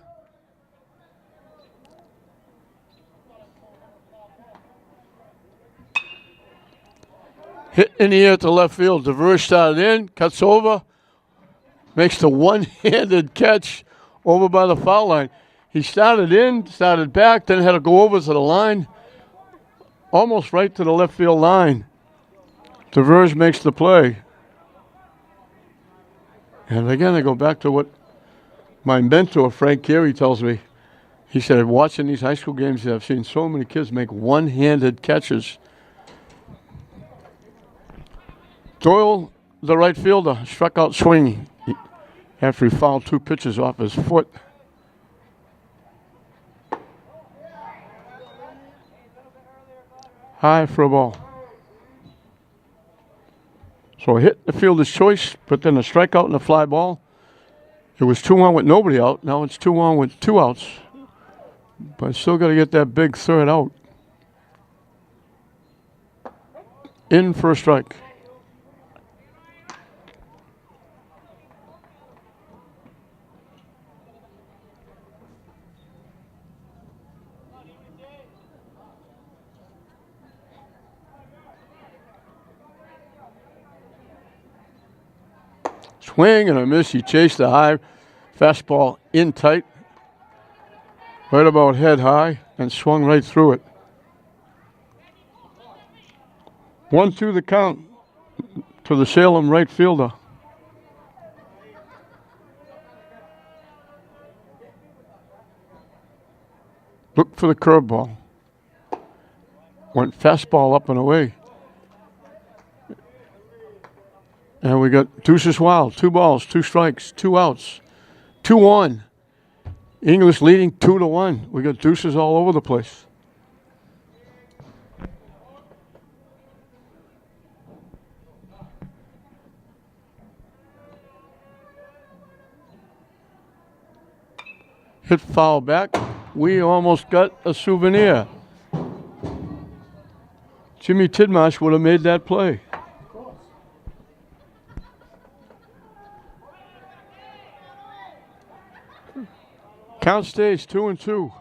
Hit in the air to left field. DeVere started in, cuts over, makes the one-handed catch over by the foul line. He started in, started back, then had to go over to the line, almost right to the left field line. DeVere makes the play. And again, I go back to what my mentor, Frank Carey, tells me. He said, watching these high school games, I've seen so many kids make one-handed catches. Doyle, the right fielder, struck out swinging after he fouled 2 pitches off his foot. High for a ball. So a hit the fielder's choice, but then a strikeout and a fly ball. It was 2-1 with nobody out. Now it's 2-1 with 2 outs. But still got to get that big third out. In for a strike. Swing and a miss. He chased the high fastball in tight, right about head high, and swung right through it. 1-2 the count to the Salem right fielder. Look for the curveball. Went fastball up and away. And we got deuces wild. 2 balls, 2 strikes, 2 outs. 2-1. English leading 2-1. We got deuces all over the place. Hit foul back. We almost got a souvenir. Jimmy Tidmarsh would have made that play. Count stays 2-2.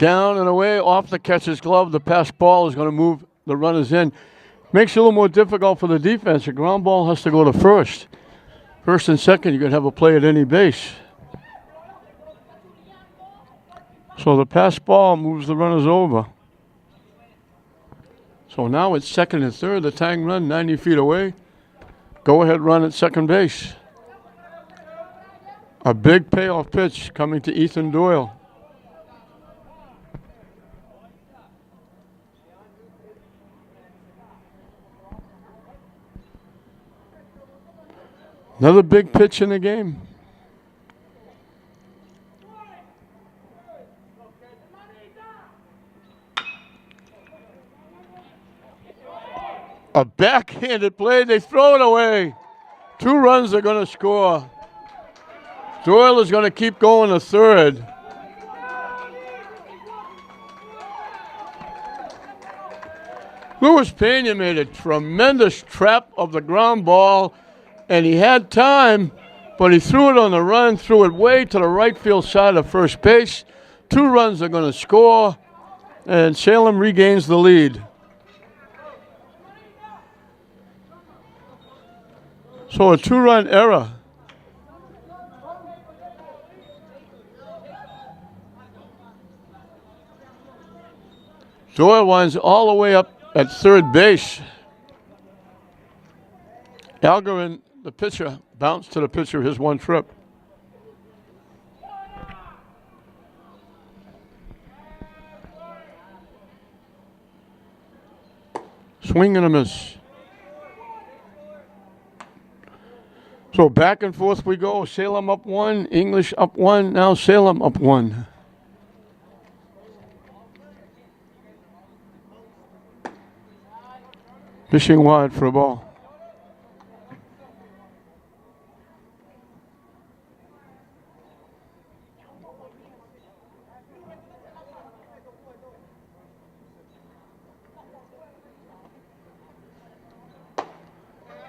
Down and away, off the catcher's glove. The pass ball is going to move the runners in. Makes it a little more difficult for the defense. The ground ball has to go to first. First and second, you can have a play at any base. So the pass ball moves the runners over. So now it's second and third. The tying run 90 feet away. Go ahead run at second base. A big payoff pitch coming to Ethan Doyle. Another big pitch in the game. A backhanded play. They throw it away. 2 runs are going to score. Doyle is going to keep going to third. Luis Pena made a tremendous trap of the ground ball, and he had time, but he threw it on the run, threw it way to the right field side of first base. 2 runs are going to score, and Salem regains the lead. So a 2-run error. Doyle winds all the way up at third base. Algarin, the pitcher, bounced to the pitcher his 1 trip. Swing and a miss. So back and forth we go. Salem up 1, English up 1, now Salem up 1. Fishing wide for a ball.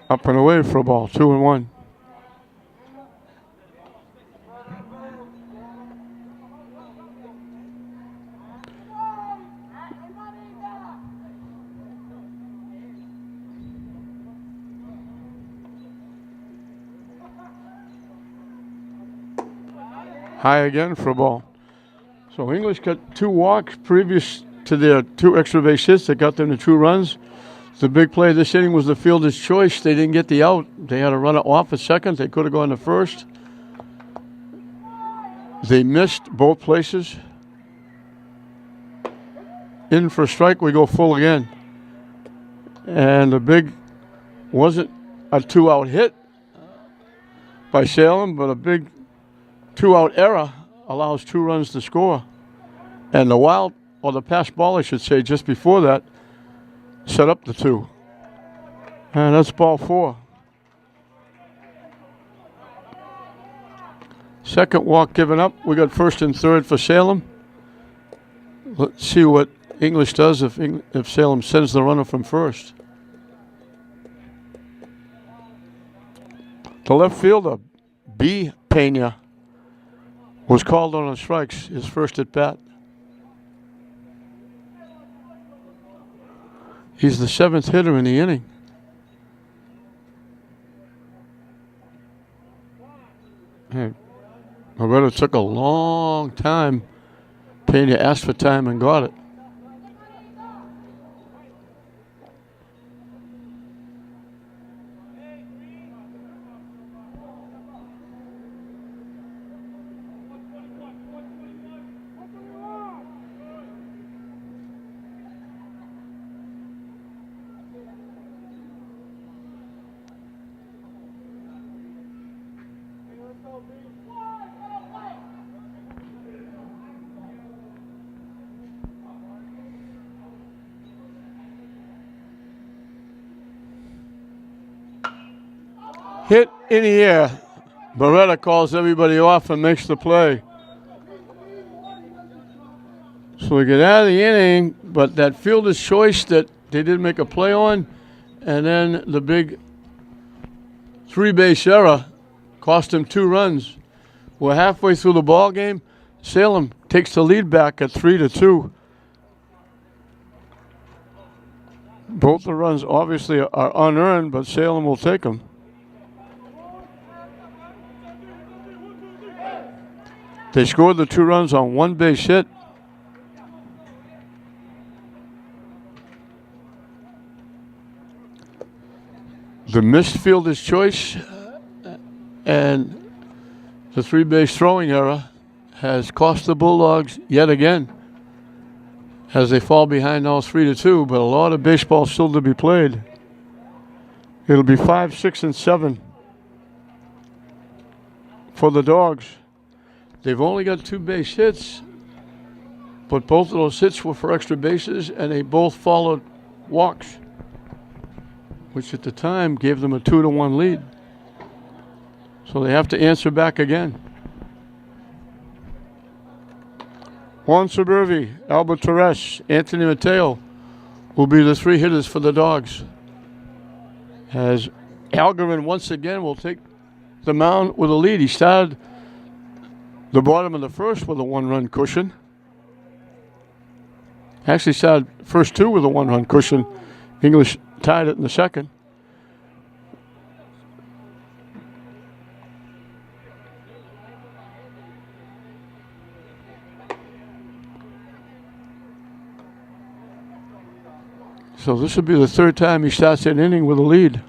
Up and away for a ball, 2-1. High again for a ball. So English got 2 walks previous to their 2 extra base hits that got them to 2 runs. The big play this inning was the fielder's choice. They didn't get the out. They had a runner off at second. They could have gone to first. They missed both places. In for a strike, we go full again. And the big wasn't a 2-out hit by Salem, but a big 2-out error allows 2 runs to score. And the wild, or the pass ball, I should say, just before that, set up the 2. And that's ball 4. Second walk given up. We got first and third for Salem. Let's see what English does if Salem sends the runner from first. The left fielder, B. Pena, was called on strikes, his first at bat. He's the 7th hitter in the inning. hitter took a long time. Pena asked for time and got it. Hit in the air. Beretta calls everybody off and makes the play. So we get out of the inning, but that fielder's choice that they didn't make a play on, and then the big three-base error cost him 2 runs. We're halfway through the ball game. Salem takes the lead back at 3-2. Both the runs obviously are unearned, but Salem will take them. They scored the 2 runs on 1 base hit. The missed fielder's choice and the 3-base throwing error has cost the Bulldogs yet again as they fall behind now 3-2, but a lot of baseball still to be played. It'll be 5, 6, and 7 for the Dogs. They've only got 2 base hits, but both of those hits were for extra bases, and they both followed walks, which at the time gave them a 2-1 lead. So they have to answer back again. Juan Suburvi, Albert Torres, Anthony Mateo will be the 3 hitters for the Dogs, as Algarin once again will take the mound with a lead. He started the bottom of the first with a 1-run cushion. Actually started first 2 with a 1-run cushion. English tied it in the second. So this will be the 3rd time he starts an inning with a lead.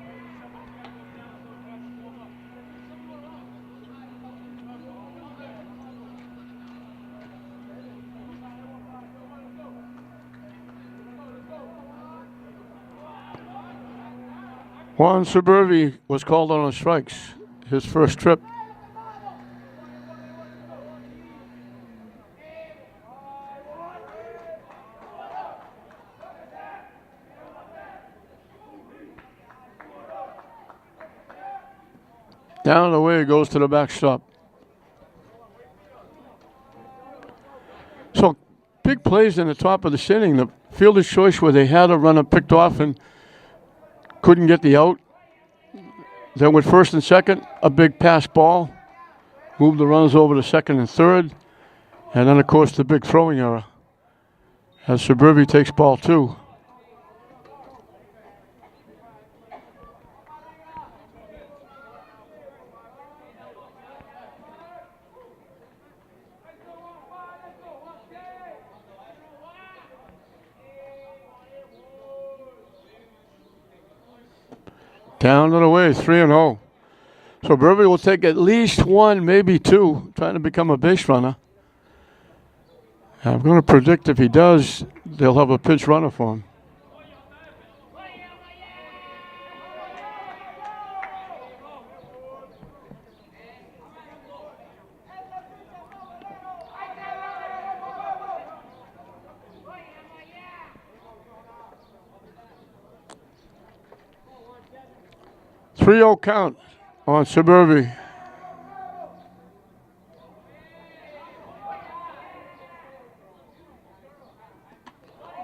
Juan Suburvi was called on strikes, his first trip. Down the way, goes to the backstop. So big plays in the top of the inning. The fielder's choice where they had a runner picked off and couldn't get the out. Then with 1st and 2nd, a big pass ball. Moved the runners over to 2nd and 3rd. And then, of course, the big throwing error as Suburbi takes ball 2. Down and away, 3-0. So Burby will take at least 1, maybe 2, trying to become a base runner. And I'm going to predict if he does, they'll have a pinch runner for him. Three-0 count on Suburbi.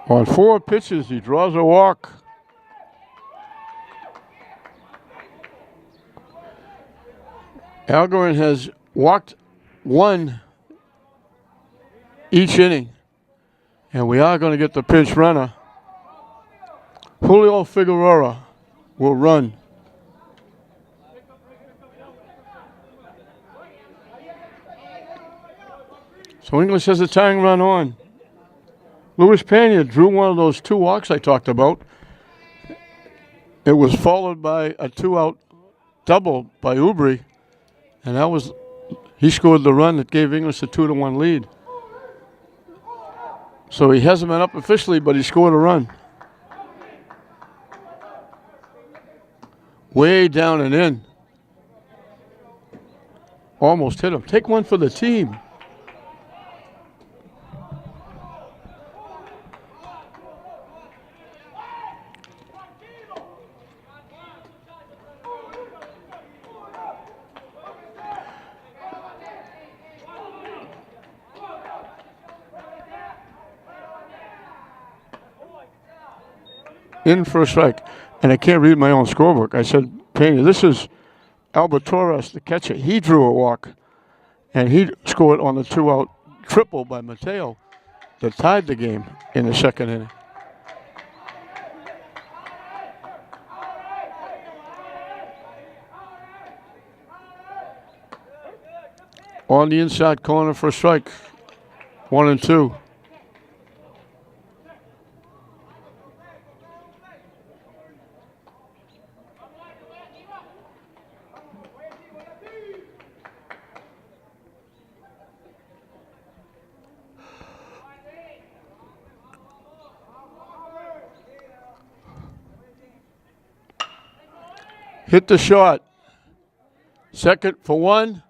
On 4 pitches, he draws a walk. Algarin has walked 1 each inning, and we are going to get the pinch runner. Julio Figueroa will run. So English has a tying run on. Luis Pena drew one of those 2 walks I talked about. It was followed by a 2-out double by Ubri, and he scored the run that gave English a 2-1 lead. So he hasn't been up officially, but he scored a run. Way down and in. Almost hit him. Take one for the team. In for a strike. And I can't read my own scorebook. I said, Pena, this is Albert Torres, the catcher. He drew a walk, and he scored on the 2-out triple by Mateo that tied the game in the second inning. On the inside corner for a strike. 1-2. Hit the shot. Second for 1.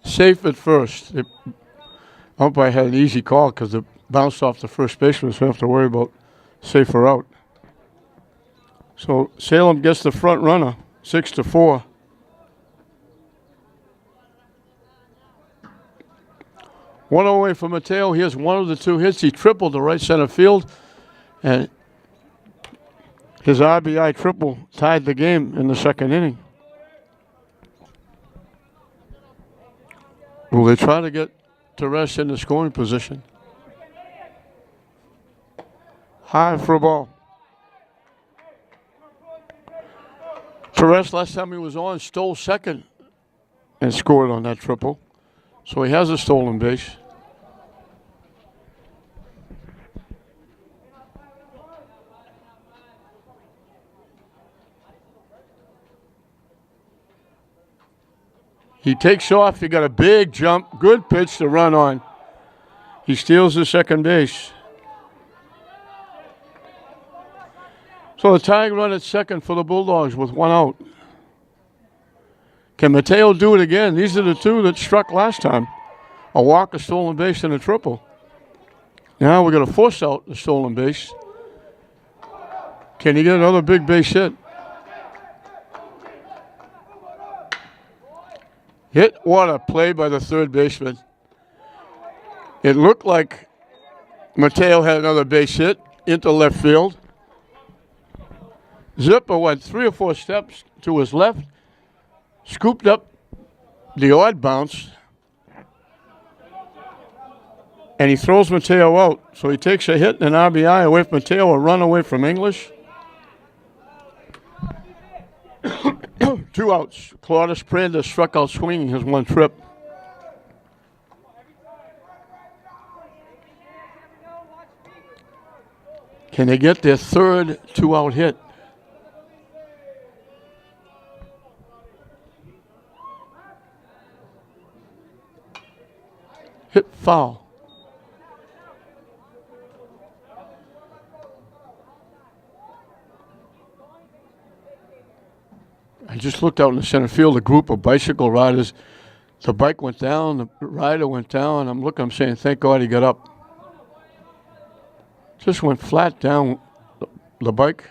Safe at first. Umpire had an easy call because it bounced off the first baseman, so we don't have to worry about safe or out. So Salem gets the front runner, 6-4. One away from Mateo. He has one of the 2 hits. He tripled to right center field, and his RBI triple tied the game in the second inning. Will they try to get Torres in the scoring position? High for a ball. Torres, last time he was on, stole second and scored on that triple. So he has a stolen base. He takes off. He got a big jump. Good pitch to run on. He steals the second base. So the tying run at second for the Bulldogs with 1 out. Can Mateo do it again? These are the 2 that struck last time. A walk, a stolen base, and a triple. Now we're going to force out the stolen base. Can he get another big base hit? Hit, what a play by the third baseman. It looked like Mateo had another base hit into left field. Zipper went 3 or 4 steps to his left, scooped up the odd bounce, and he throws Mateo out. So he takes a hit and an RBI away from Mateo, a run away from English. 2 outs. Claudius Pranda struck out swinging his 1 trip. Can they get their third 2-out hit? Hit foul. I just looked out in the center field, a group of bicycle riders. The bike went down, the rider went down. I'm saying, thank God he got up. Just went flat down the bike.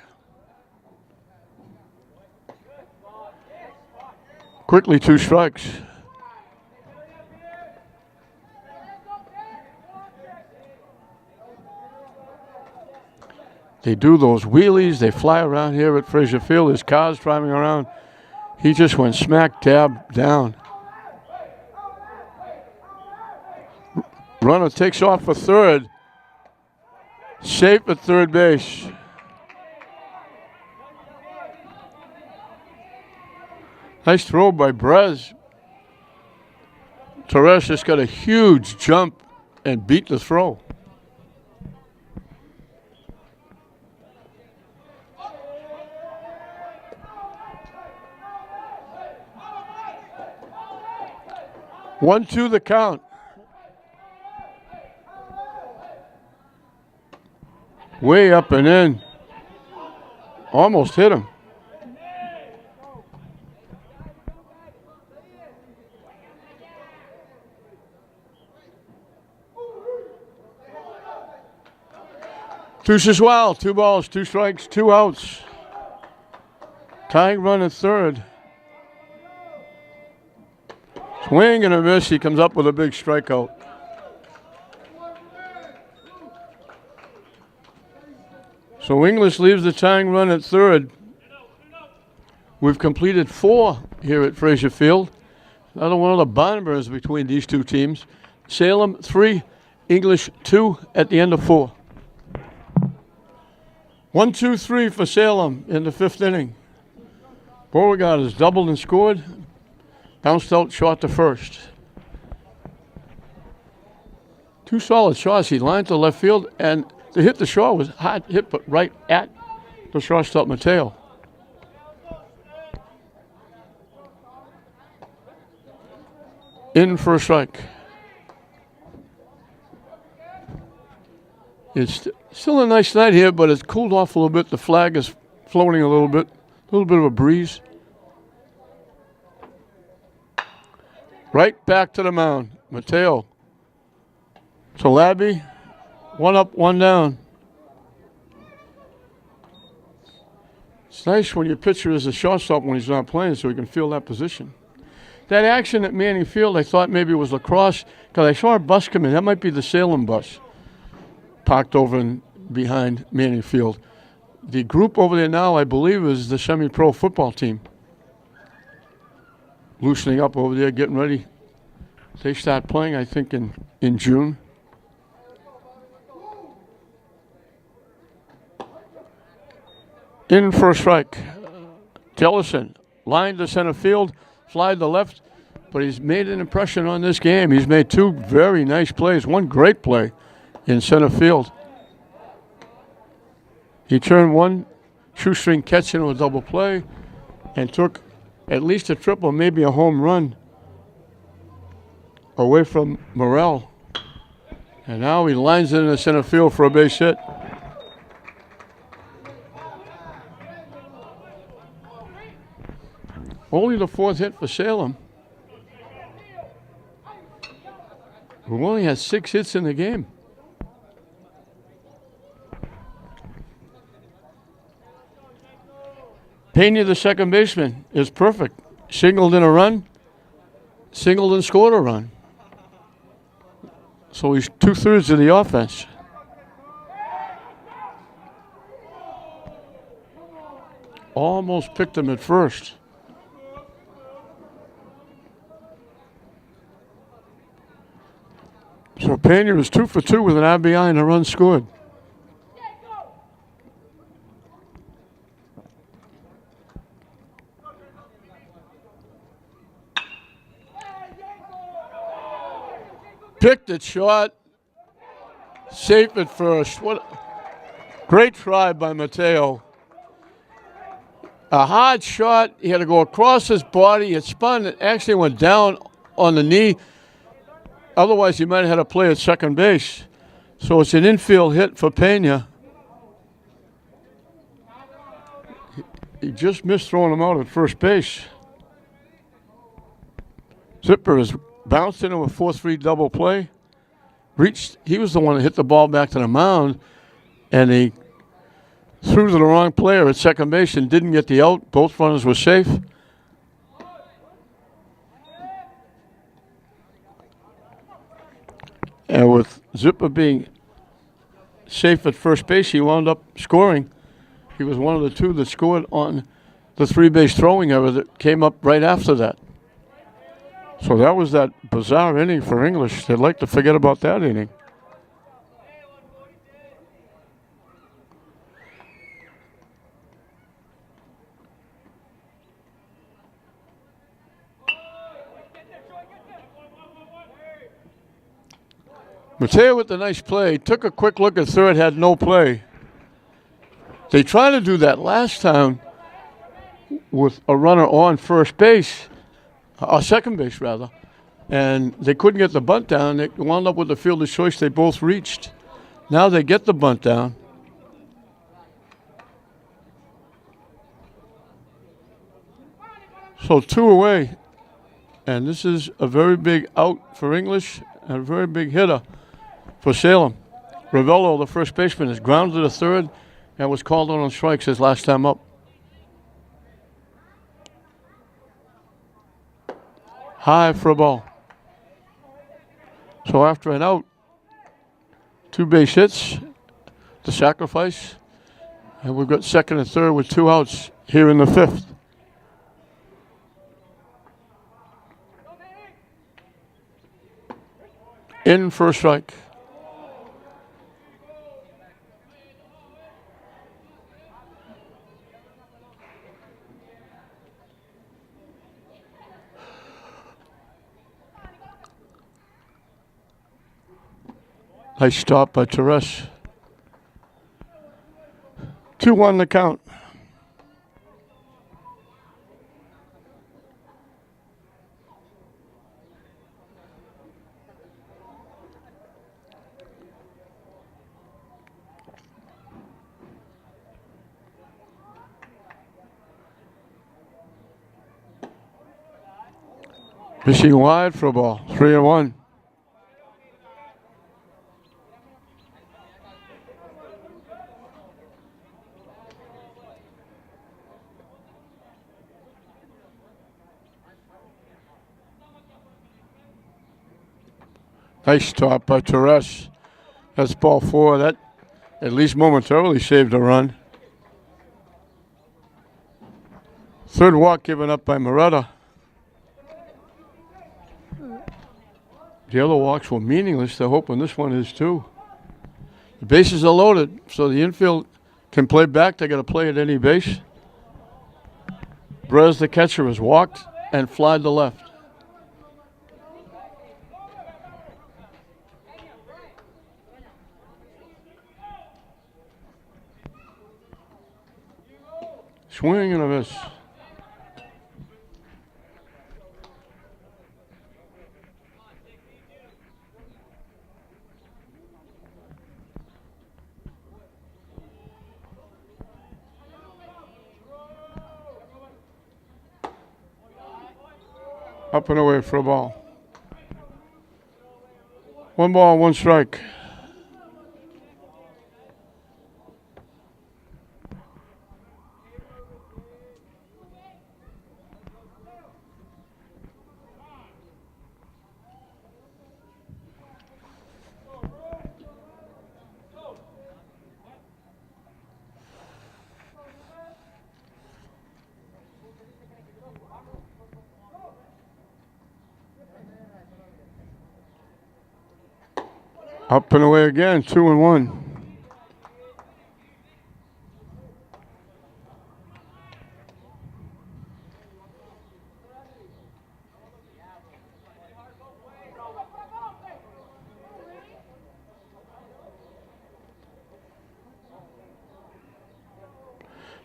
Quickly 2 strikes. They do those wheelies. They fly around here at Frazier Field. There's cars driving around. He just went smack dab down. Runner takes off for third. Safe at third base. Nice throw by Brez. Torres just got a huge jump and beat the throw. One, two, the count. Way up and in. Almost hit him. Deuces well. 2 balls, 2 strikes, 2 outs. Tying run at third. Swing and a miss. He comes up with a big strikeout. So English leaves the tying run at third. We've completed 4 here at Frazier Field. Another one of the barn burners between these two teams. Salem 3, English 2 at the end of 4. 1, 2, 3 for Salem in the 5th inning. Beauregard has doubled and scored. Bounced out short to first. 2 solid shots. He lined to left field, and to hit the short was hard hit, but right at the shortstop Mateo. In for a strike. It's still a nice night here, but it's cooled off a little bit. The flag is floating a little bit of a breeze. Right back to the mound. Mateo to Labby. 1 up, 1 down. It's nice when your pitcher is a shortstop when he's not playing, so he can feel that position. That action at Manning Field, I thought maybe it was lacrosse, because I saw a bus come in. That might be the Salem bus, parked over behind Manning Field. The group over there now, I believe, is the semi-pro football team. Loosening up over there, getting ready. They start playing, I think, in June. In for a strike. Tellison, line to center field, fly to left, but he's made an impression on this game. He's made 2 very nice plays, 1 great play in center field. He turned 1 shoestring catch into a double play and took at least a triple, maybe a home run away from Morrell. And now he lines it in the center field for a base hit. Only the 4th hit for Salem, who only has 6 hits in the game. Pena, the second baseman, is perfect. Singled in a run, singled and scored a run. So he's 2/3 of the offense. Almost picked him at first. So Pena is 2 for 2 with an RBI and a run scored. Picked it short. Safe at first. What great try by Mateo. A hard shot. He had to go across his body. It spun. It actually went down on the knee. Otherwise, he might have had a play at second base. So it's an infield hit for Pena. He just missed throwing him out at first base. Zipper has bounced into a 4-3 double play. He was the one that hit the ball back to the mound, and he threw to the wrong player at second base and didn't get the out. Both runners were safe. And with Zipper being safe at first base, he wound up scoring. He was one of the 2 that scored on the 3-base throwing error that came up right after that. So that was that bizarre inning for English. They'd like to forget about that inning. Mateo with the nice play. Took a quick look at third, had no play. They tried to do that last time with a runner on first base, or second base rather, and they couldn't get the bunt down. They wound up with the fielder's choice. They both reached. Now they get the bunt down. So 2 away. And this is a very big out for English and a very big hitter for Salem. Ravello, the first baseman, is grounded to third and was called on strikes his last time up. High for a ball. So after an out, 2 base hits, the sacrifice, and we've got second and third with 2 outs here in the 5th. In for a strike. Nice stop by Torres. 2-1 the count. Fishing wide for a ball. 3-1. Nice stop by Torres. That's ball 4. That at least momentarily saved a run. Third walk given up by Moretta. The other walks were meaningless. They're hoping this one is too. The bases are loaded, so the infield can play back. They got to play at any base. Brez, the catcher, has walked and flied to left. Swing and a miss. Up and away for a ball. 1 ball, 1 strike. Up and away again, 2-1.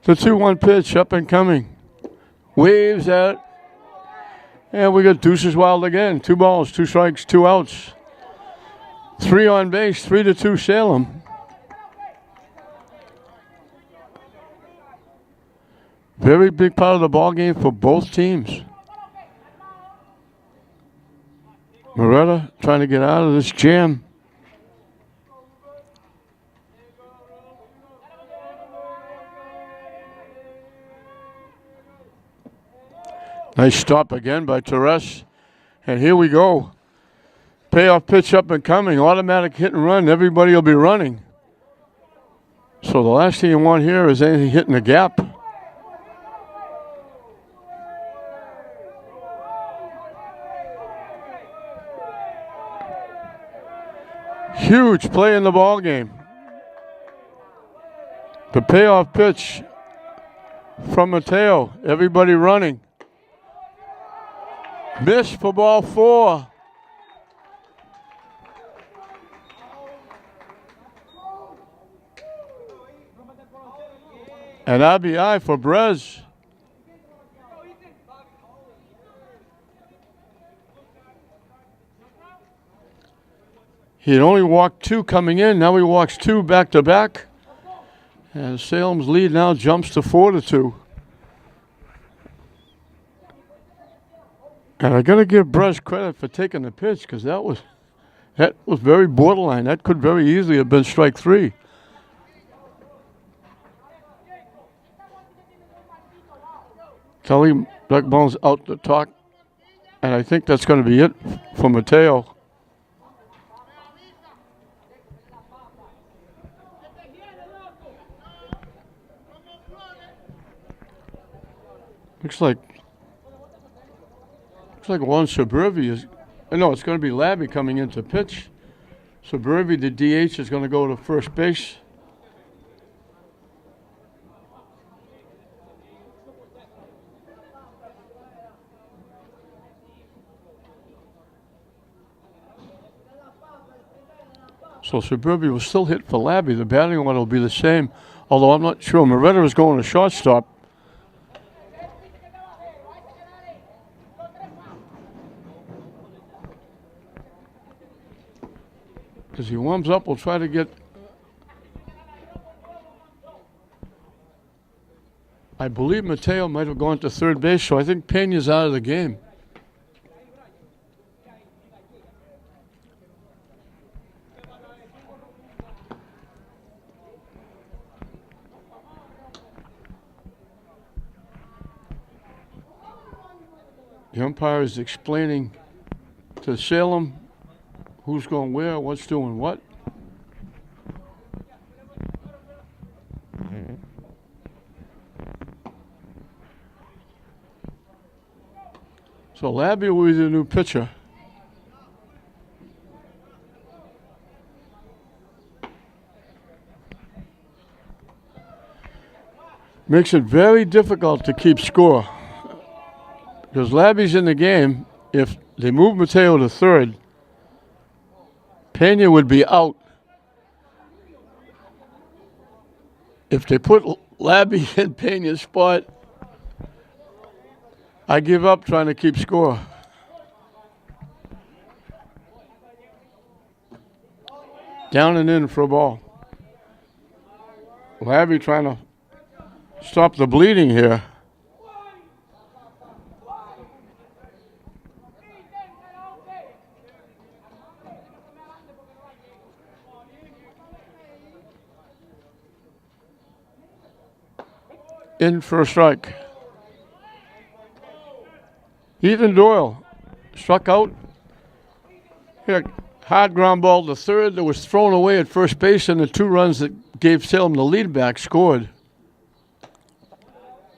The 2-1 pitch, up and coming. Waves at, and we got deuces wild again. 2 balls, 2 strikes, 2 outs. 3 on base, 3-2 Salem. Very big part of the ball game for both teams. Moretta trying to get out of this jam. Nice stop again by Torres. And here we go. Payoff pitch up and coming. Automatic hit and run. Everybody will be running. So the last thing you want here is anything hitting the gap. Huge play in the ball game. The payoff pitch from Mateo. Everybody running. Miss for ball 4. An RBI for Brez. He had only walked 2 coming in. Now he walks 2 back to back. And Salem's lead now jumps to 4-2. And I got to give Brez credit for taking the pitch, because that was very borderline. That could very easily have been strike 3. Kelly Blackbone's out to talk, and I think that's going to be it for Mateo. Looks like Juan Suburbi is. No, it's going to be Labby coming into pitch. Suburbi, the DH, is going to go to first base. So Suburbi will still hit for Labby. The batting order will be the same, although I'm not sure. Moretta is going to shortstop. As he warms up, we'll try to get. I believe Mateo might have gone to third base, so I think Pena's out of the game. The umpire is explaining to Salem who's going where, what's doing what. So Labby will be the new pitcher. Makes it very difficult to keep score. Because Labby's in the game. If they move Mateo to third, Pena would be out. If they put Labby in Pena's spot, I give up trying to keep score. Down and in for a ball. Labby trying to stop the bleeding here. In for a strike. Ethan Doyle struck out. Here, hard ground ball to third that was thrown away at first base, and the 2 runs that gave Salem the lead back scored.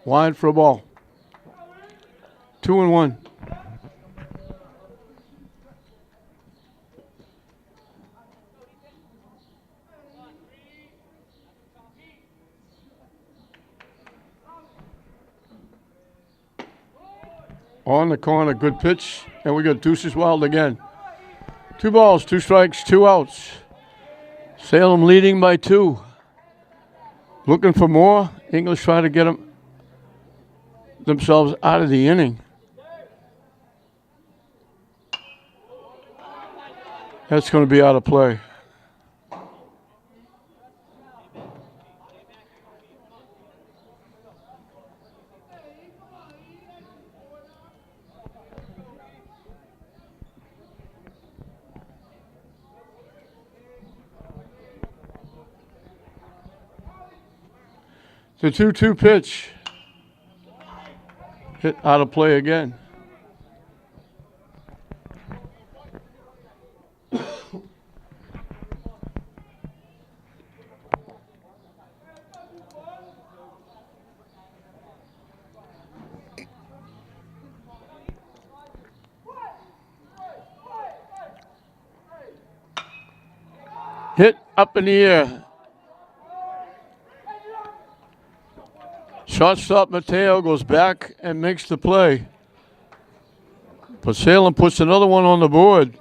Wide for a ball. 2-1. On the corner, good pitch, and we got Deuces Wild again. 2 balls, 2 strikes, 2 outs. Salem leading by 2. Looking for more. English try to get themselves out of the inning. That's going to be out of play. The 2-2 pitch. Hit out of play again. Hit up in the air. Shortstop Mateo goes back and makes the play. But Salem puts another one on the board.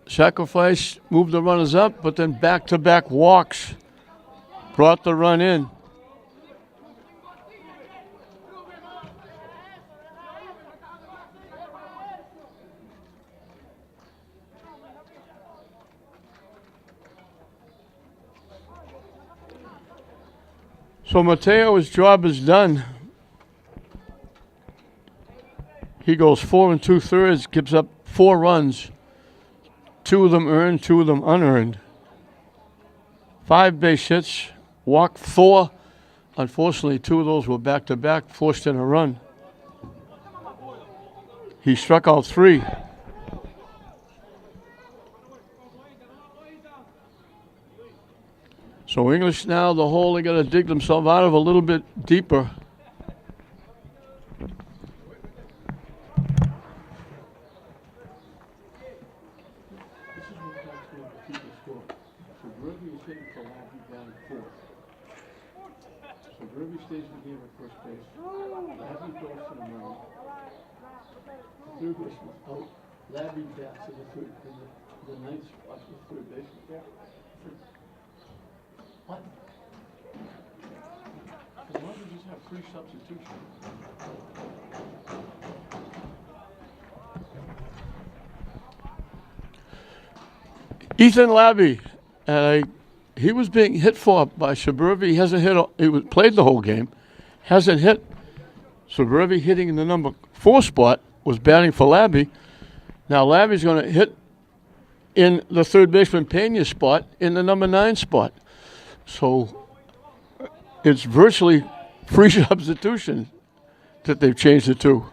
Sacrifice moved the runners up, but then back-to-back walks brought the run in. So Mateo's job is done. He goes 4 2/3, gives up 4 runs. 2 of them earned, 2 of them unearned. 5 base hits, walked 4. Unfortunately, 2 of those were back-to-back, forced in a run. He struck out 3. So English now, the hole they got to dig themselves out of a little bit deeper. Ruby stays with him at first base. Labby goes to the mound. Third baseman out. Labby bats in the ninth spot with third baseman. Yeah. What? Why don't we just have 3 substitutions? Ethan Labby, he was being hit for by Suburbi. He hasn't hit. Played the whole game. Hasn't hit. Suburbi hitting in the number 4 spot was batting for Labby. Now Labby's going to hit in the third baseman Pena spot in the number 9 spot. So it's virtually free substitution that they've changed it to.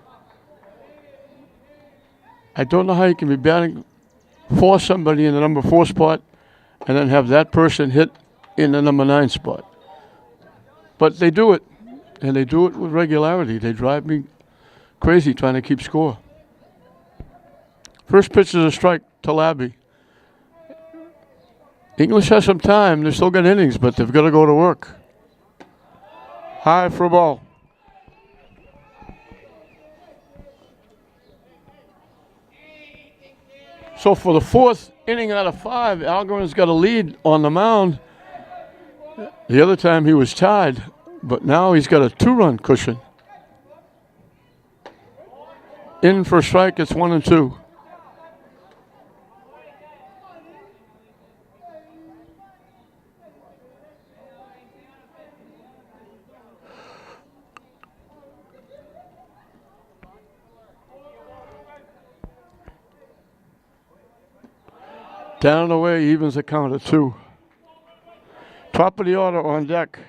I don't know how you can be batting for somebody in the number 4 spot and then have that person hit in the number 9 spot. But they do it, and they do it with regularity. They drive me crazy trying to keep score. First pitch is a strike to Labby. English has some time. They've still got innings, but they've got to go to work. High for a ball. So for the 4th inning out of 5, Algren's got a lead on the mound. The other time he was tied, but now he's got a 2-run cushion. In for a strike, it's 1-2. Down and away, evens the count at 2. Top of the order on deck.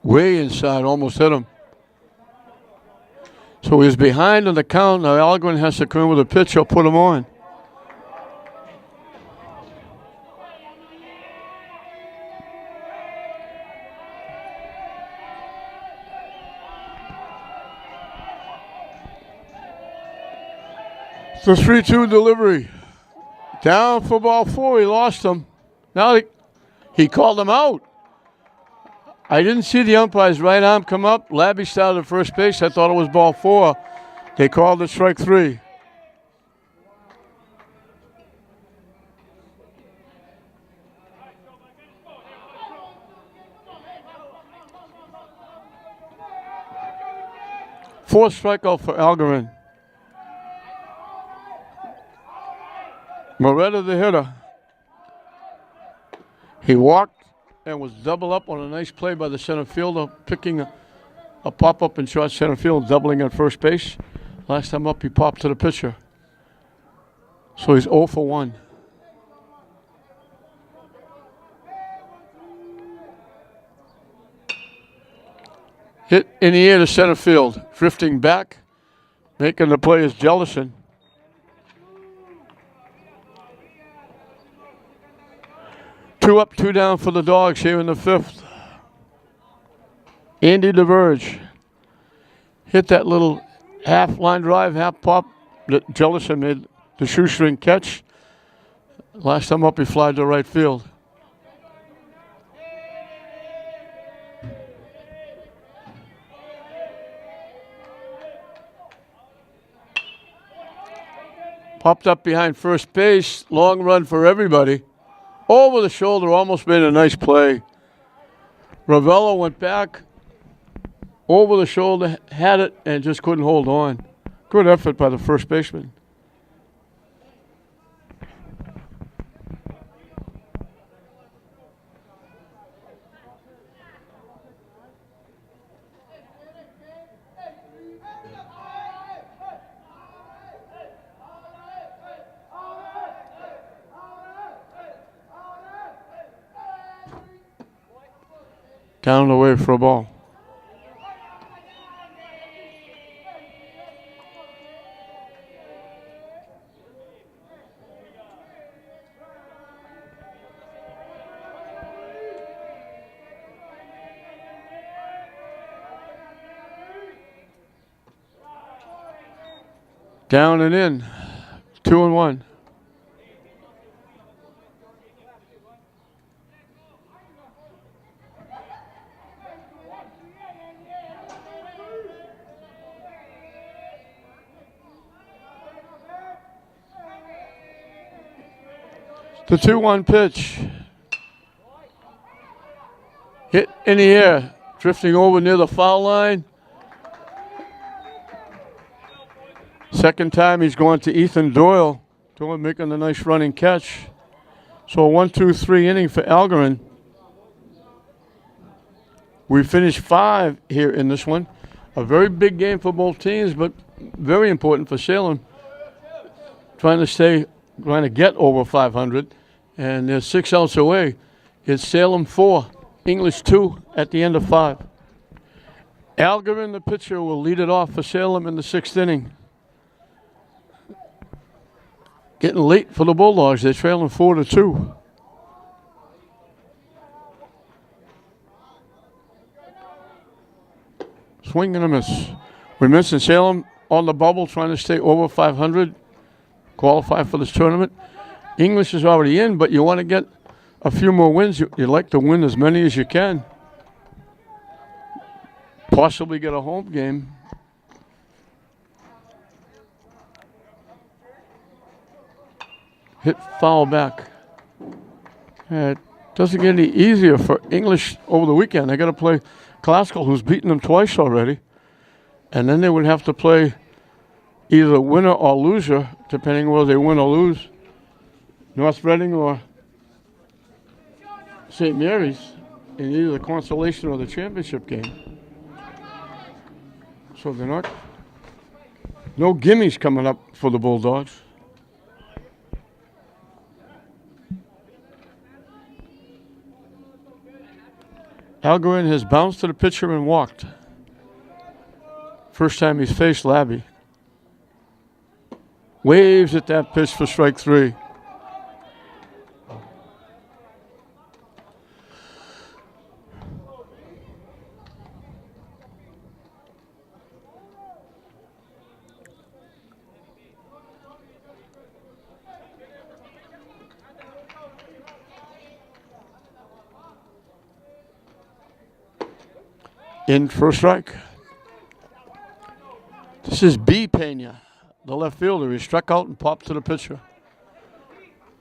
Way inside, almost hit him. So he's behind on the count. Now Algren has to come in with a pitch or put him on. The 3-2 delivery. Down for ball 4. He lost him. Now he called him out. I didn't see the umpire's right arm come up. Labby started at first base. I thought it was ball 4. They called it strike 3. Fourth strikeout for Algren. Moretta the hitter. He walked and was double up on a nice play by the center fielder, picking a pop-up in short center field, doubling at first base. Last time up, he popped to the pitcher. So he's 0 for 1. Hit in the air to center field. Drifting back, making the play is Jellison. Two up, 2 down for the Dogs here in the 5th. Andy DeVerge hit that little half line drive, half pop that Jellison made the shoestring catch. Last time up, he flied to right field. Popped up behind first base. Long run for everybody. Over the shoulder, almost made a nice play. Ravello went back. Over the shoulder, had it, and just couldn't hold on. Good effort by the first baseman. Down and away for a ball. Down and in. 2-1. The 2-1 pitch. Hit in the air, drifting over near the foul line. Second time he's going to Ethan Doyle. Doyle making a nice running catch. So a 1-2-3 inning for Algerin. We finished 5 here in this one. A very big game for both teams, but very important for Salem. Trying to get over 500, and they're 6 outs away. It's Salem 4, English 2 at the end of 5. Algerin, the pitcher, will lead it off for Salem in the 6th inning. Getting late for the Bulldogs. They're trailing 4-2. Swing and a miss. We mentioned Salem on the bubble, trying to stay over 500, qualify for this tournament. English is already in, but you want to get a few more wins. You'd like to win as many as you can. Possibly get a home game. Hit foul back. It doesn't get any easier for English over the weekend. They got to play Classical, who's beaten them twice already. And then they would have to play either winner or loser, depending whether they win or lose. North Reading or St. Mary's in either the consolation or the championship game. So they're not. No gimmies coming up for the Bulldogs. Algerin has bounced to the pitcher and walked. First time he's faced Labby. Waves at that pitch for strike 3. In for a strike. This is B. Pena, the left fielder. He struck out and popped to the pitcher.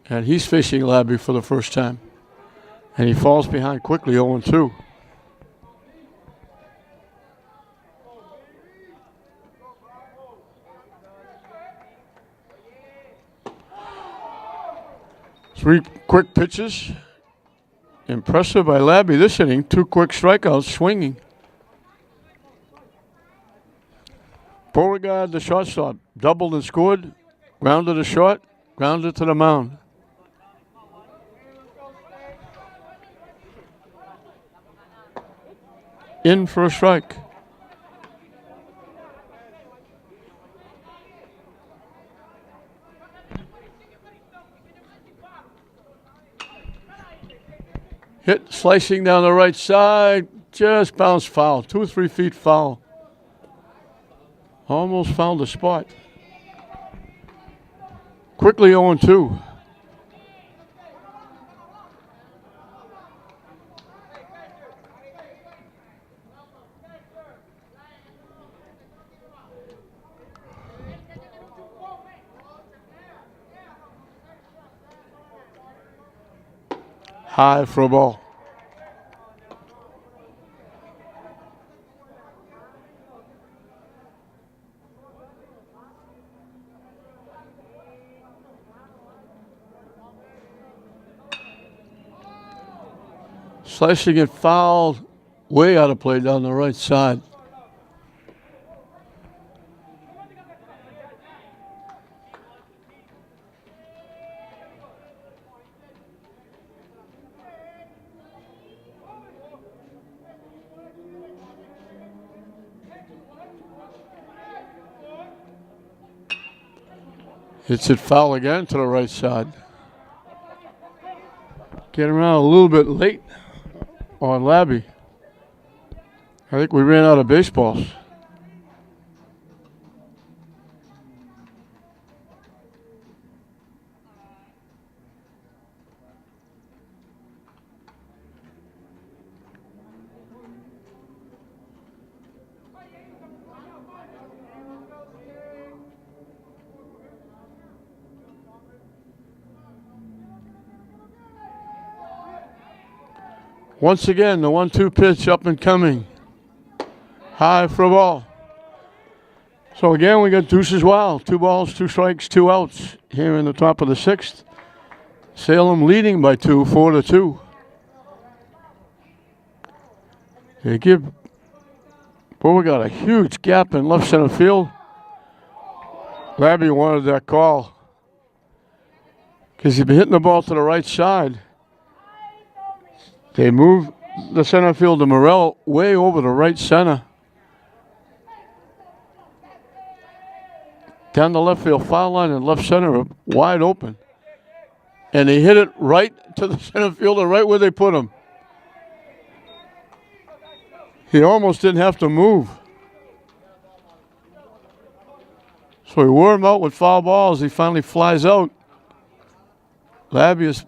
And he's facing Labby for the first time. And he falls behind quickly, 0-2. Three quick pitches. Impressive by Labby this inning. 2 quick strikeouts, swinging. Beauregard, the shortstop, doubled and scored, grounded a short, grounded to the mound. In for a strike. Hit slicing down the right side, just bounced foul, 2 or 3 feet foul. Almost found the spot. Quickly 0-2. High for a ball. Slicing it fouled, way out of play down the right side. Hits it foul again to the right side. Get around a little bit late on Labby. I think we ran out of baseballs. Once again, the 1-2 pitch up and coming. High for a ball. So again, we got deuces wild. 2 balls, 2 strikes, 2 outs here in the top of the 6th. Salem leading by 2, 4-2. They give. Well, we got a huge gap in left center field. Labby wanted that call because he'd been hitting the ball to the right side. They moved the center fielder Morrell way over to right center. Down the left field foul line and left center wide open. And they hit it right to the center fielder, right where they put him. He almost didn't have to move. So he wore him out with foul balls. He finally flies out. Labby is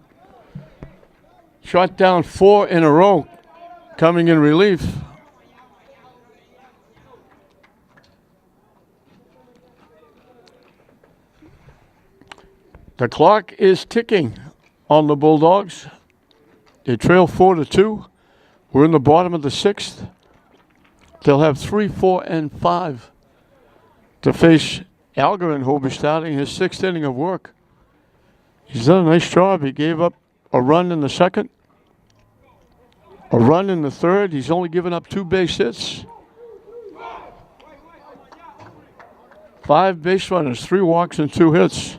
shot down 4 in a row, coming in relief. The clock is ticking on the Bulldogs. They trail 4-2. We're in the bottom of the 6th. They'll have 3, 4, and 5 to face Algerin, who'll be starting his 6th inning of work. He's done a nice job. He gave up a run in the 2nd, a run in the 3rd. He's only given up 2 base hits. 5 base runners, 3 walks, and 2 hits.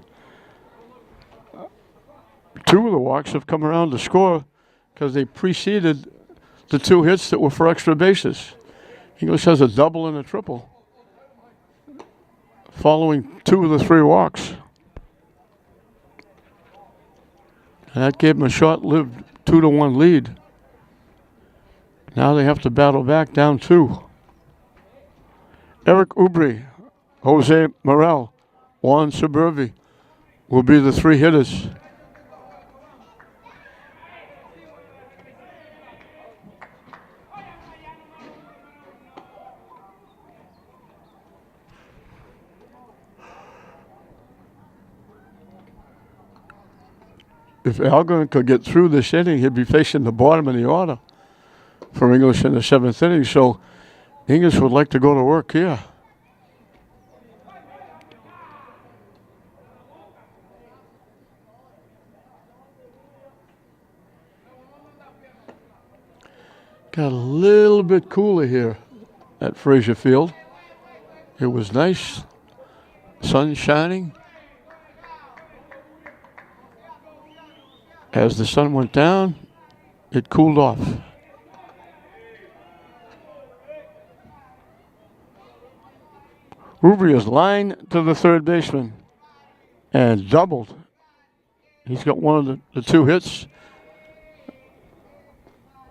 2 of the walks have come around to score because they preceded the 2 hits that were for extra bases. English has a double and a triple following 2 of the 3 walks. And that gave them a short-lived 2-1 lead. Now they have to battle back down 2. Eric Ubri, Jose Morrell, Juan Suburvi will be the 3 hitters. If Algerin could get through this inning, he'd be facing the bottom of the order for English in the 7th inning. So English would like to go to work here. Got a little bit cooler here at Frazier Field. It was nice, sun shining. As the sun went down, it cooled off. Ubri is lined to the 3rd baseman and doubled. He's got one of the 2 hits.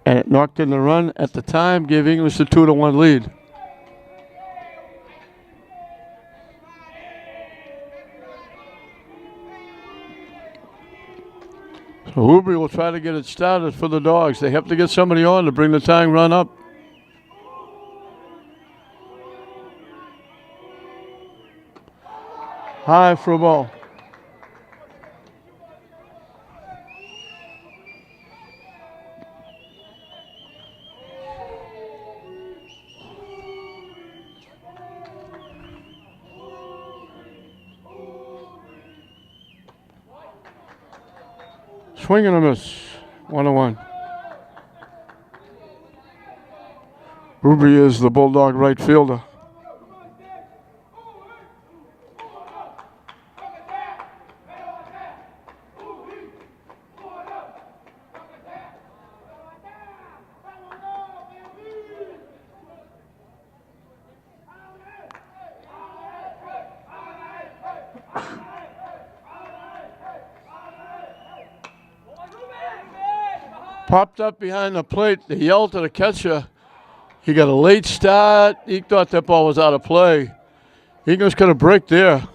And it knocked in the run at the time, gave English the 2-1 lead. So Ubri will try to get it started for the Dogs. They have to get somebody on to bring the tying run up. High for a ball. Swing and a miss. 1-1. Ruby is the Bulldog right fielder. Popped up behind the plate. They yelled to the catcher. He got a late start. He thought that ball was out of play. Eagles got a break there.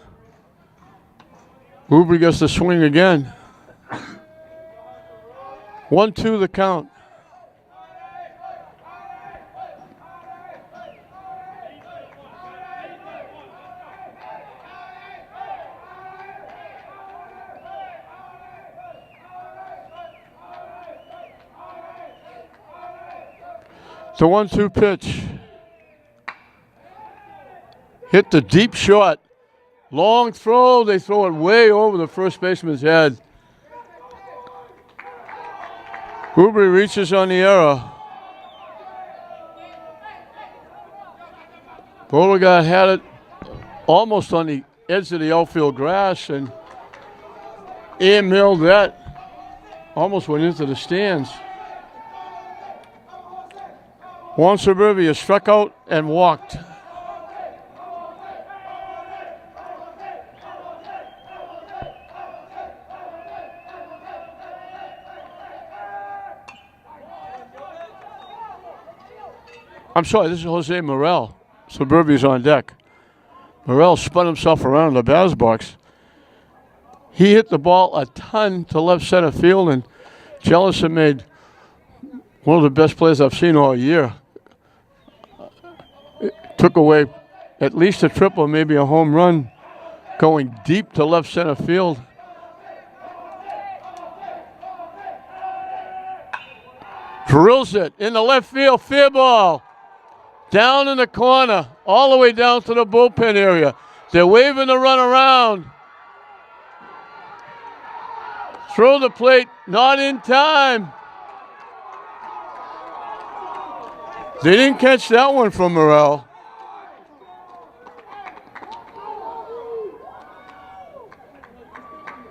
Ruby gets the swing again. 1-2 the count. The 1-2 pitch. Hit the deep shot. Long throw. They throw it way over the first baseman's head. Ruby reaches on the error. Beauregard had it almost on the edge of the outfield grass and air-milled that. Almost went into the stands. Juan Suburbia struck out and walked. I'm sorry, this is Jose Morel. Suburbia's on deck. Morel spun himself around in the batter's box. He hit the ball a ton to left center field, and Jellison made one of the best plays I've seen all year. It took away at least a triple, maybe a home run, going deep to left center field. Drills it in the left field, fair ball. Down in the corner, all the way down to the bullpen area. They're waving the run around. Throw the plate, not in time. They didn't catch that one from Morel.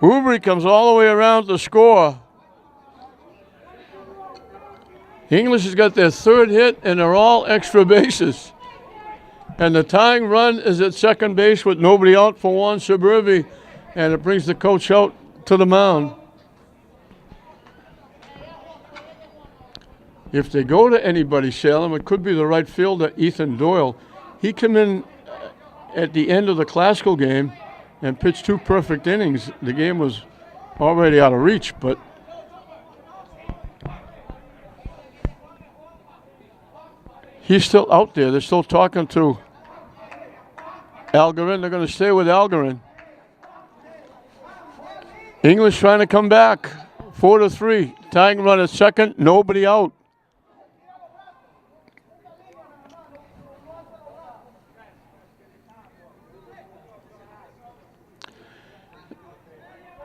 Ubry comes all the way around to score. English has got their third hit, and they're all extra bases. And the tying run is at second base with nobody out for Juan Suburbi, and it brings the coach out to the mound. If they go to anybody, Salem, it could be the right fielder, Ethan Doyle. He came in at the end of the Classical game and pitched 2 perfect innings. The game was already out of reach, but he's still out there. They're still talking to Algarin. They're going to stay with Algarin. English trying to come back. 4-3. Tying run at second. Nobody out.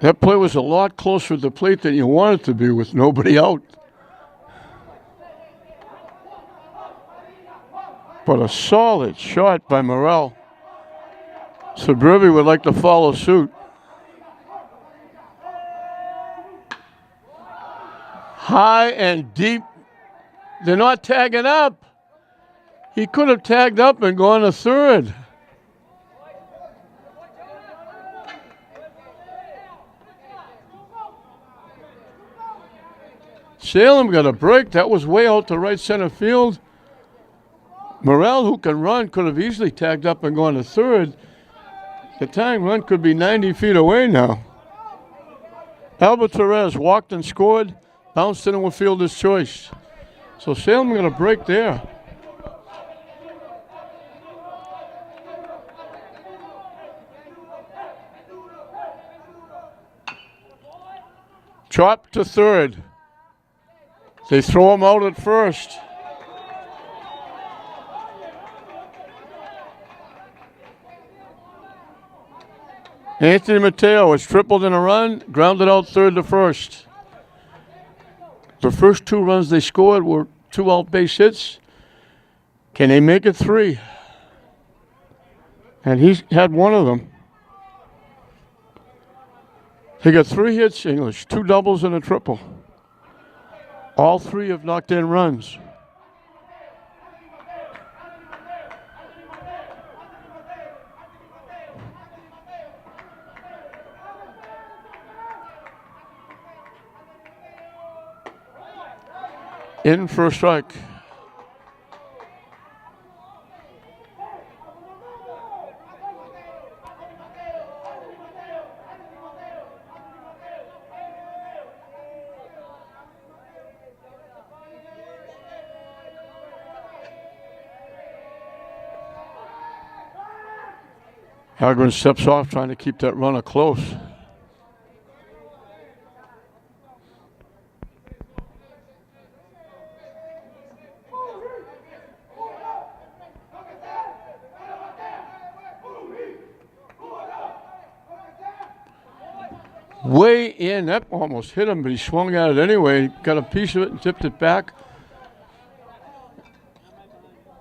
That play was a lot closer to the plate than you want it to be with nobody out. But a solid shot by Morel. Suburbi would like to follow suit. High and deep. They're not tagging up. He could have tagged up and gone to third. Salem got a break. That was way out to right center field. Morel, who can run, could have easily tagged up and gone to third. The tying run could be 90 feet away now. Albert Torres walked and scored, bounced in with fielder's choice. So Salem got a break there. Chop to third. They throw him out at first. Anthony Mateo has tripled in a run, grounded out third to first. The first 2 runs they scored were 2 out base hits. Can they make it 3? And he's had 1 of them. They got 3 hits, English, 2 doubles and a triple. All 3 have knocked in runs. In for a strike. Algren steps off, trying to keep that runner close. Way in, that almost hit him, but he swung at it anyway. Got a piece of it and tipped it back.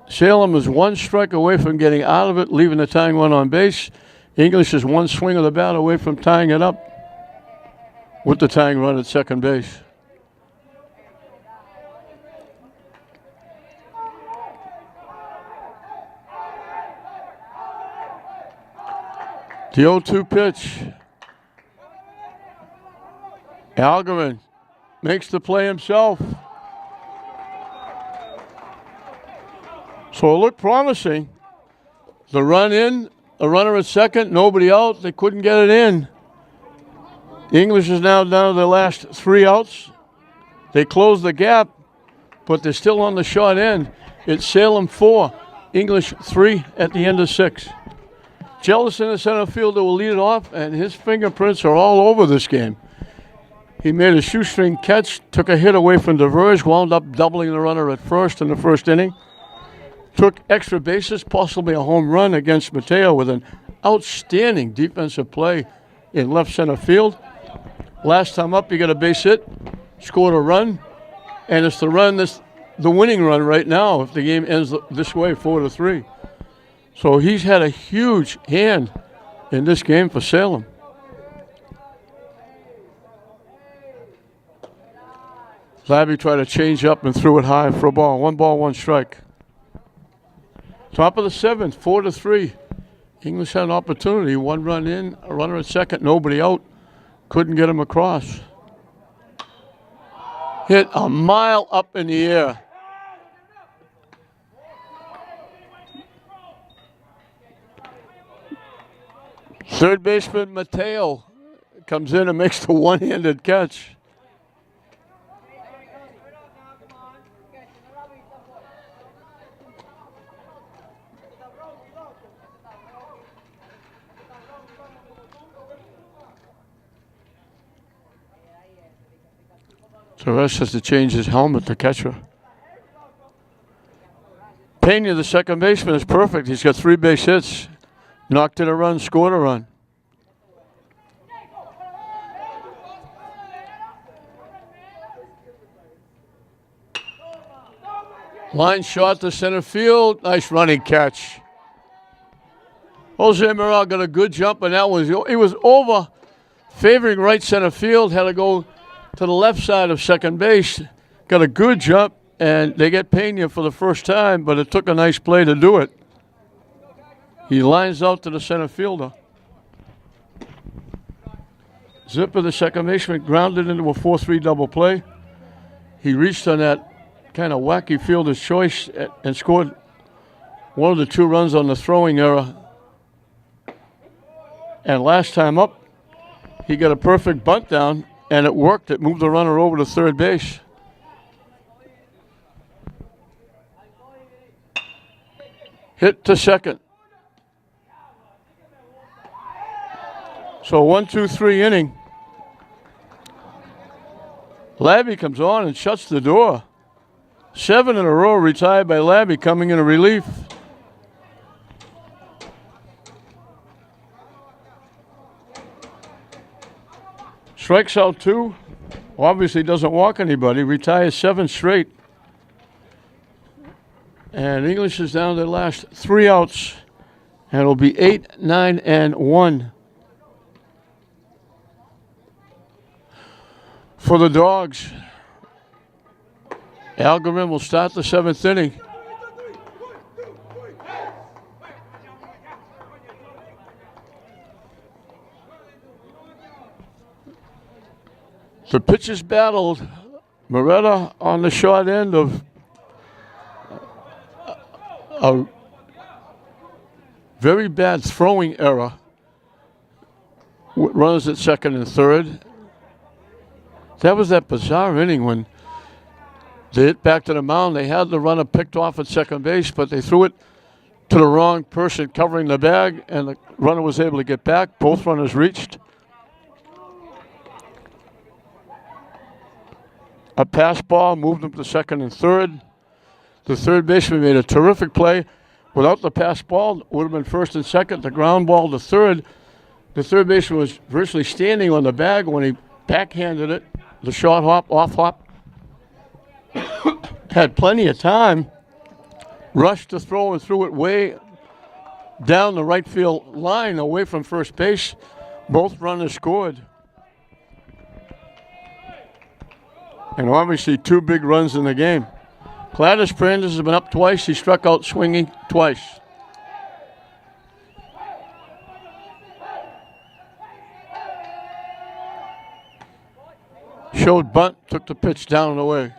Salem is 1 strike away from getting out of it, leaving the tying run on base. English is 1 swing of the bat away from tying it up with the tying run at second base. The 0-2 pitch. Algren makes the play himself. So it looked promising. The run in, a runner at second, nobody out. They couldn't get it in. English is now down to the last 3 outs. They closed the gap, but they're still on the short end. It's Salem 4, English 3 at the end of 6. Jellison, the center fielder, will lead it off, and his fingerprints are all over this game. He made a shoestring catch, took a hit away from DeVerge, wound up doubling the runner at first in the first inning. Took extra bases, possibly a home run against Mateo with an outstanding defensive play in left center field. Last time up, he got a base hit, scored a run, and it's the winning run right now if the game ends this way, 4-3. So he's had a huge hand in this game for Salem. Labby tried to change up and threw it high for a ball. 1 ball, 1 strike. Top of the 7th, 4-3. English had an opportunity. 1 run in, a runner at second, nobody out. Couldn't get him across. Hit a mile up in the air. Third baseman Mateo comes in and makes the one-handed catch. Torres has to change his helmet, the catcher. Pena, the second baseman, is perfect. He's got 3 base hits. Knocked in a run, scored a run. Line shot to center field. Nice running catch. Jose Morel got a good jump, and that was, it was over, favoring right center field. Had to go to the left side of second base. Got a good jump, and they get Pena for the first time, but it took a nice play to do it. He lines out to the center fielder. Zipper, the second baseman, grounded into a 4-3 double play. He reached on that kind of wacky fielder's choice and scored one of the 2 runs on the throwing error. And last time up, he got a perfect bunt down, and it worked. It moved the runner over to third base. Hit to second. So 1-2-3 inning. Labby comes on and shuts the door. 7 in a row retired by Labby, coming in a relief. Strikes out 2. obviously doesn't walk anybody, retires 7 straight. And English is down to the last 3 outs. And it'll be 8, 9, and 1 for the Dogs. Al Gorin will start the 7th inning. The pitchers battled. Moretta on the short end of a very bad throwing error. Runners at second and third. That was that bizarre inning when they hit back to the mound. They had the runner picked off at second base, but they threw it to the wrong person covering the bag, and the runner was able to get back. Both runners reached. A pass ball moved them to second and third. The third baseman made a terrific play. Without the pass ball, it would have been first and second. The ground ball to third. The third baseman was virtually standing on the bag when he backhanded it. The short hop, off hop. Had plenty of time. Rushed to throw and threw it way down the right field line away from first base. Both runners scored. And obviously 2 big runs in the game. Gladys Prandtl has been up twice. He struck out swinging twice. Showed bunt, took the pitch down and away.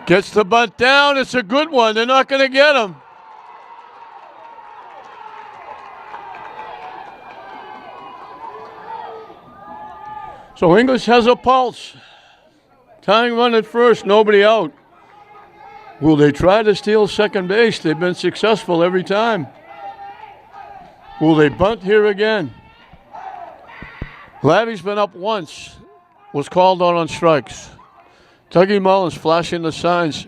Gets the bunt down. It's a good one. They're not going to get him. So English has a pulse. Tying run at first, nobody out. Will they try to steal second base? They've been successful every time. Will they bunt here again? Lavi's been up once. Was called out on strikes. Dougie Mullins flashing the signs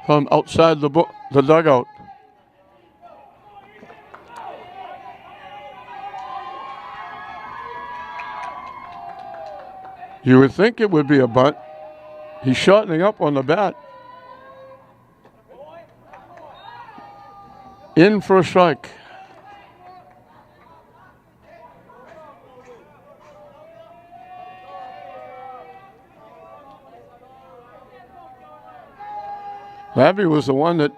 from outside the dugout. You would think it would be a bunt. He's shortening up on the bat. In for a strike. Labby was the one that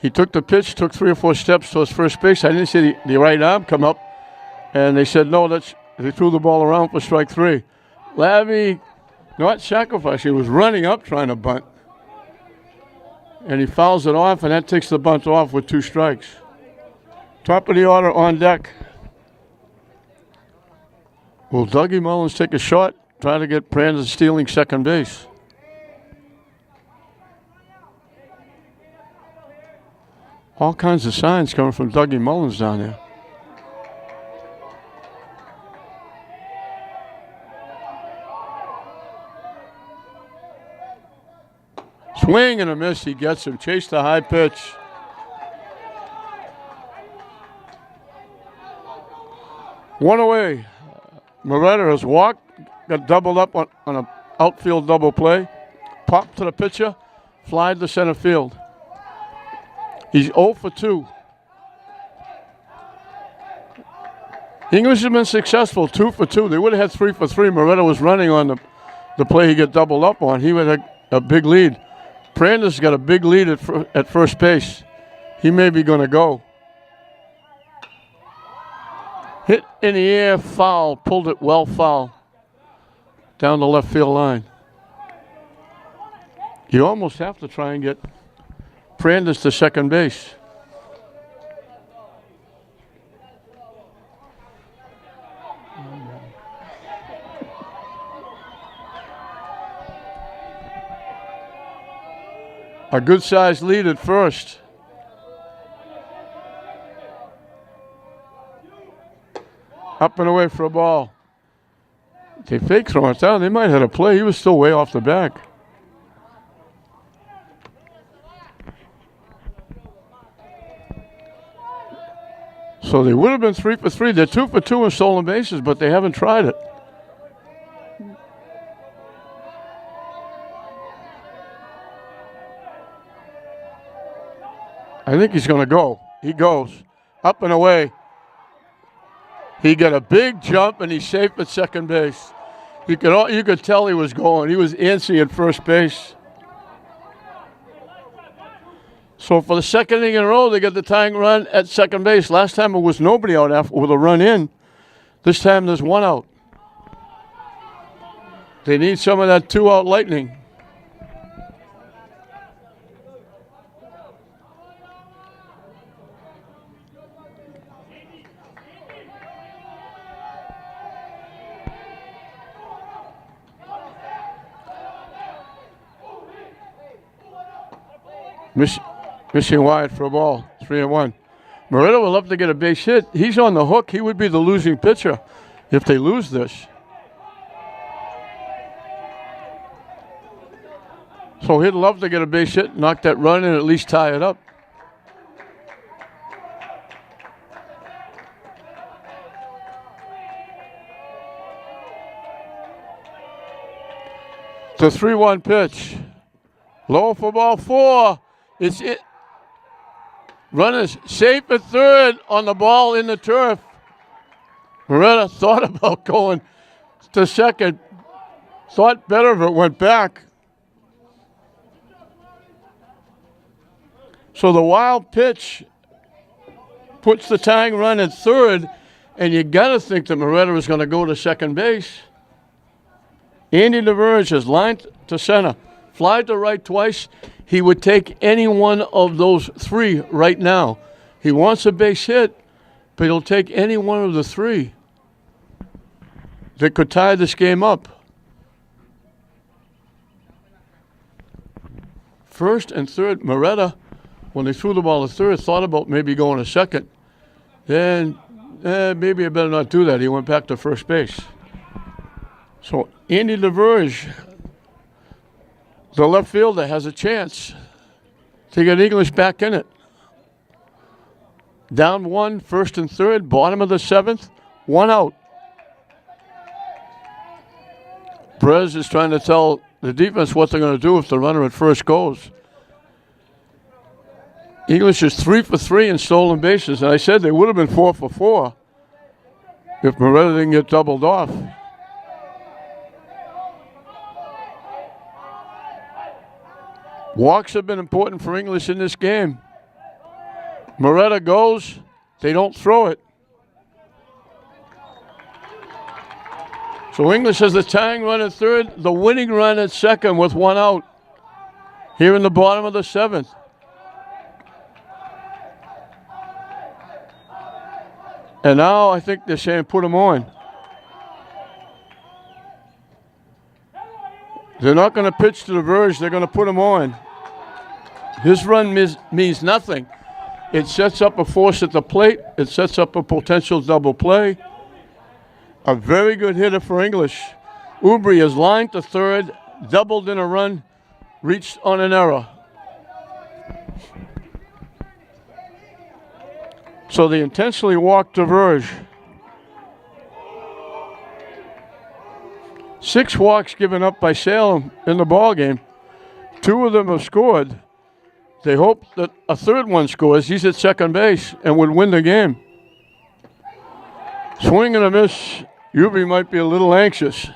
he took the pitch, took 3 or 4 steps towards first base. I didn't see the right arm come up, and they said no. They threw the ball around for strike 3. Labby, not sacrificing, he was running up trying to bunt, and he fouls it off, and that takes the bunt off with 2 strikes. Top of the order on deck. Will Dougie Mullins take a shot, try to get Prandtl stealing second base? All kinds of signs coming from Dougie Mullins down there. Swing and a miss. He gets him. Chased the high pitch. One away. Moretta has walked. Got doubled up on an outfield double play. Popped to the pitcher. Flied to center field. He's 0 for 2. English has been successful, 2 for 2. They would have had 3 for 3. Moretta was running on the play he got doubled up on. He would have a big lead. Prandtl's got a big lead at first base. He may be going to go. Hit in the air, foul. Pulled it well foul. Down the left field line. You almost have to try and get Prandtl to second base. A good-sized lead at first. Up and away for a ball. They fake throw it down. They might have had a play. He was still way off the back. So they would have been 3 for 3. They're 2 for 2 in stolen bases, but they haven't tried it. I think he's going to go. He goes. Up and away. He got a big jump, and he's safe at second base. You could tell he was going. He was antsy at first base. So for the second inning in a row, they get the tying run at second base. Last time it was nobody out after with a run in. This time there's one out. They need some of that two-out lightning. Missing wide for a ball, 3-1. Moretta would love to get a base hit. He's on the hook. He would be the losing pitcher if they lose this. So he'd love to get a base hit, knock that run, and at least tie it up. The 3-1 pitch. Low for ball 4. It's it. Runners safe at third on the ball in the turf. Moretta thought about going to second. Thought better of it, went back. So the wild pitch puts the tying run at third, and you got to think that Moretta is going to go to second base. Andy DeVerge has lined to center. Fly to right twice. He would take any one of those 3 right now. He wants a base hit, but he'll take any one of the 3 that could tie this game up. First and third, Moretta, when they threw the ball to third, thought about maybe going to second. Then, maybe I better not do that. He went back to first base. So Andy DeVerge, the left fielder, has a chance to get English back in it. Down 1, first and third, bottom of the 7th, 1 out. Perez is trying to tell the defense what they're going to do if the runner at first goes. English is 3 for 3 in stolen bases, and I said they would have been 4 for 4 if Moretta didn't get doubled off. Walks have been important for English in this game. Moretta goes, they don't throw it. So English has the tying run at third, the winning run at second with 1 out. Here in the bottom of the 7th. And now I think they're saying put him on. They're not going to pitch to the verge. They're going to put him on. His run means nothing. It sets up a force at the plate. It sets up a potential double play. A very good hitter for English. Ubri is lined to third, doubled in a run, reached on an error. So they intentionally walked to verge. 6 walks given up by Salem in the ballgame. 2 of them have scored. They hope that a third one scores. He's at second base and would win the game. Swing and a miss. Ubri might be a little anxious.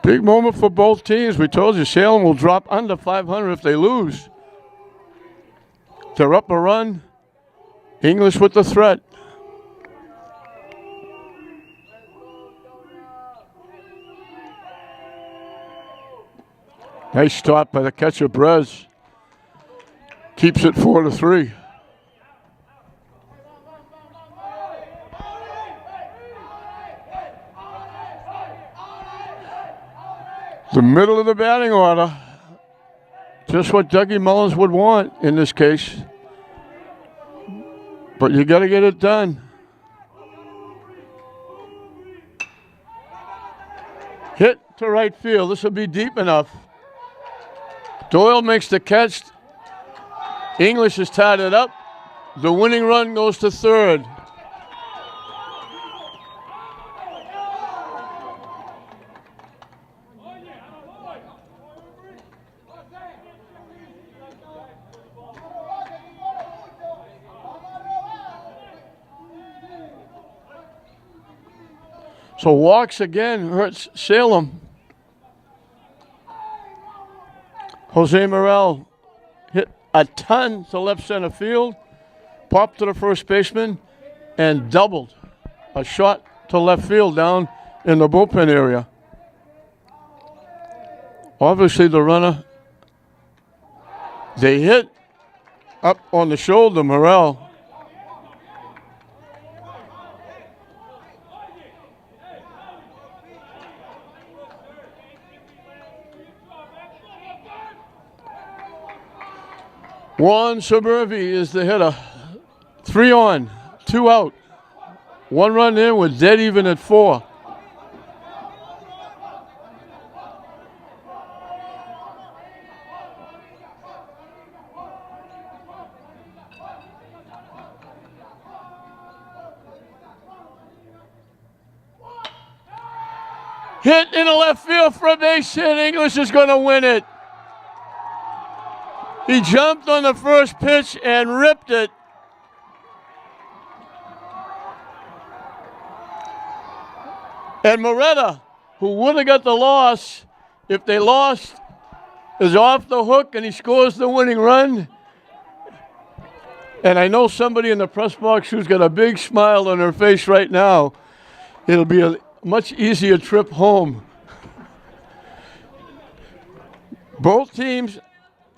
Big moment for both teams. We told you Salem will drop under 500 if they lose. They're up a run. English with the threat. Nice stop by the catcher, Brez. Keeps it 4-3. The middle of the batting order. Just what Dougie Mullins would want in this case. But you got to get it done. Hit to right field. This will be deep enough. Doyle makes the catch. English has tied it up. The winning run goes to third. So walks again hurts Salem. Jose Morel hit a ton to left center field, popped to the first baseman, and doubled a shot to left field down in the bullpen area. Obviously the runner, they hit up on the shoulder, Morel. Juan Suburbi is the hitter. 3 on, 2 out. 1 run in with dead even at 4. Hit in the left field for a base hit. English is going to win it. He jumped on the first pitch and ripped it. And Moretta, who would have got the loss if they lost, is off the hook and he scores the winning run. And I know somebody in the press box who's got a big smile on her face right now. It'll be a much easier trip home. Both teams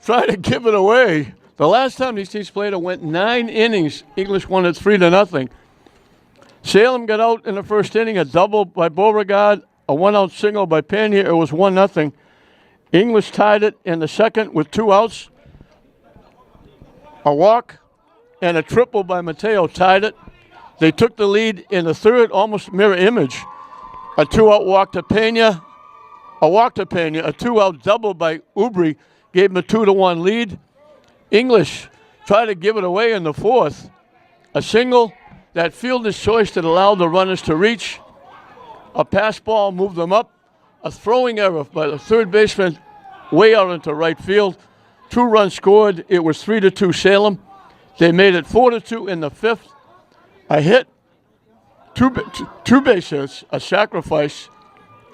try to give it away. The last time these teams played, it went 9 innings. English won it 3-0. Salem got out in the first inning, a double by Beauregard, a 1-out single by Panier. It was 1-0. English tied it in the second with 2 outs. A walk and a triple by Mateo tied it. They took the lead in the third, almost mirror image. A 2-out walk to Pena, a 2-out double by Ubri gave him a 2-1 lead. English tried to give it away in the fourth. A single, that fielder's choice that allowed the runners to reach. A pass ball moved them up. A throwing error by the third baseman way out into right field. 2 runs scored. It was 3-2 Salem. They made it 4-2 in the fifth. A hit, two base hits, a sacrifice,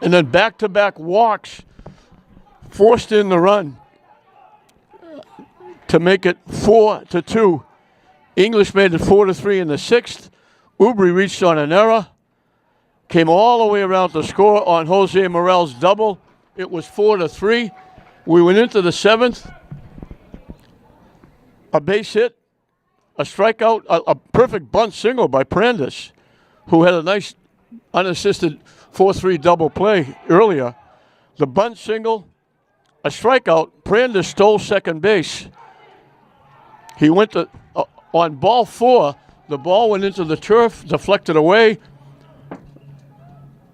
and then back-to-back walks forced in the run to make it 4-2. English made it 4-3 in the sixth. Ubri reached on an error, came all the way around to score on Jose Morel's double. It was 4-3. We went into the seventh. A base hit, a strikeout, a perfect bunt single by Prandis, who had a nice unassisted 4-3 double play earlier. The bunt single, a strikeout. Prandis stole second base. He went to, on ball 4, the ball went into the turf, deflected away.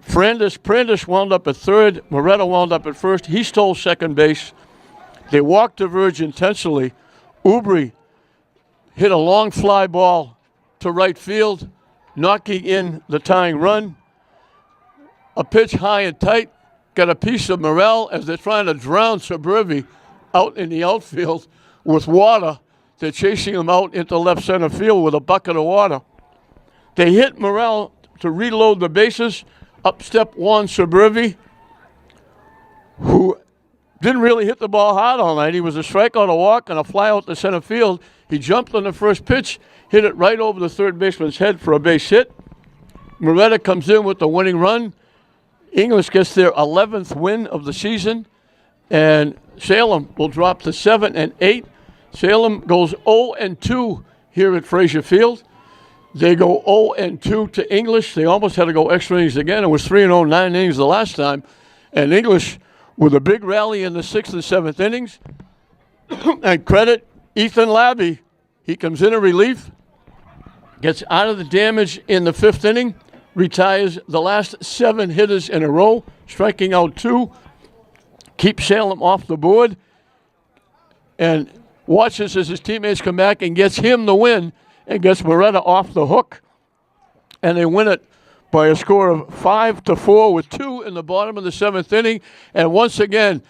Prandis wound up at third. Moretta wound up at first. He stole second base. They walked the verge intensely. Ubri hit a long fly ball to right field, knocking in the tying run. A pitch high and tight, got a piece of Morel as they're trying to drown Suburbi out in the outfield with water. They're chasing him out into left center field with a bucket of water. They hit Morel to reload the bases. Up step Juan Suburbi, who didn't really hit the ball hard all night. He was a strikeout, a walk, and a fly out to center field. He jumped on the first pitch, hit it right over the third baseman's head for a base hit. Moretta comes in with the winning run. English gets their 11th win of the season, and Salem will drop to 7-8. Salem goes 0-2 here at Frazier Field. They go 0-2 to English. They almost had to go extra innings again. It was 3-0, 9 innings the last time. And English with a big rally in the 6th and 7th innings. And credit Ethan Labby. He comes in relief. gets out of the damage in the 5th inning, retires the last 7 hitters in a row, striking out 2, keeps Salem off the board, and watches as his teammates come back and gets him the win and gets Moretta off the hook. And they win it by a score of 5-4 with 2 in the bottom of the 7th inning. And once again,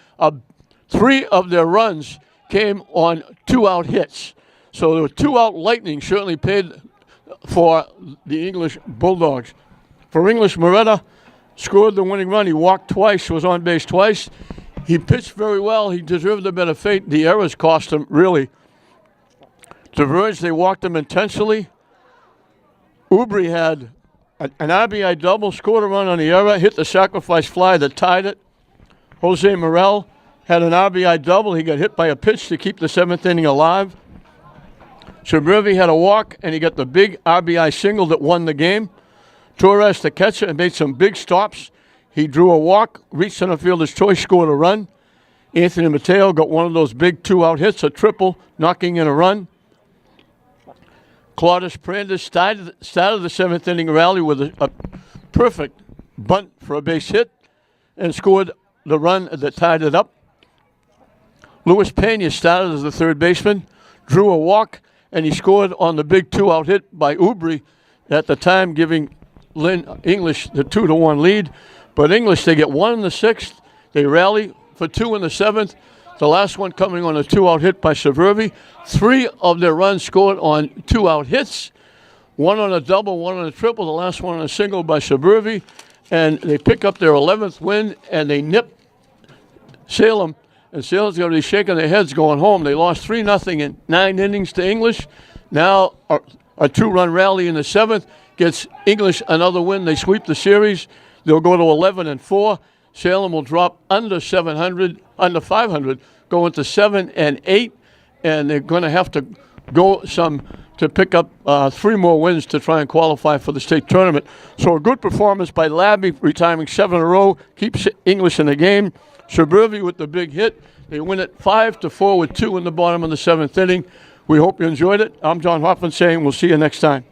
3 of their runs came on 2-out hits. So the 2-out lightning certainly paid for the English Bulldogs. For English, Moretta scored the winning run. He walked twice, was on base twice. He pitched very well. He deserved a better fate. The errors cost him, really. To Verge, they walked him intensely. Ubri had an RBI double, scored a run on the error, hit the sacrifice fly that tied it. Jose Morel had an RBI double. He got hit by a pitch to keep the 7th inning alive. Suburvi had a walk, and he got the big RBI single that won the game. Torres, the catcher, made some big stops. He drew a walk, reached center fielder's choice, scored a run. Anthony Mateo got one of those big 2-out hits, a triple, knocking in a run. Claudius Prandis started the 7th inning rally with a perfect bunt for a base hit and scored the run that tied it up. Luis Pena started as the 3rd baseman, drew a walk, and he scored on the big 2-out hit by Ubri, at the time giving Lynn English the 2-1 lead. But English, they get 1 in the 6th. They rally for 2 in the 7th. The last one coming on a 2-out hit by Suburvi. 3 of their runs scored on 2-out hits. 1 on a double, 1 on a triple. The last one on a single by Suburvi. And they pick up their 11th win, and they nip Salem. And Salem's going to be shaking their heads going home. They lost 3-0 in 9 innings to English. Now a 2-run rally in the 7th gets English another win. They sweep the series. They'll go to 11-4. Salem will drop under 500, go into 7-8, and they're going to have to go to pick up 3 more wins to try and qualify for the state tournament. So a good performance by Labby, retiring 7 in a row, keeps English in the game. Suburvi with the big hit. They win it 5-4 with 2 in the bottom of the 7th inning. We hope you enjoyed it. I'm John Hoffman saying we'll see you next time.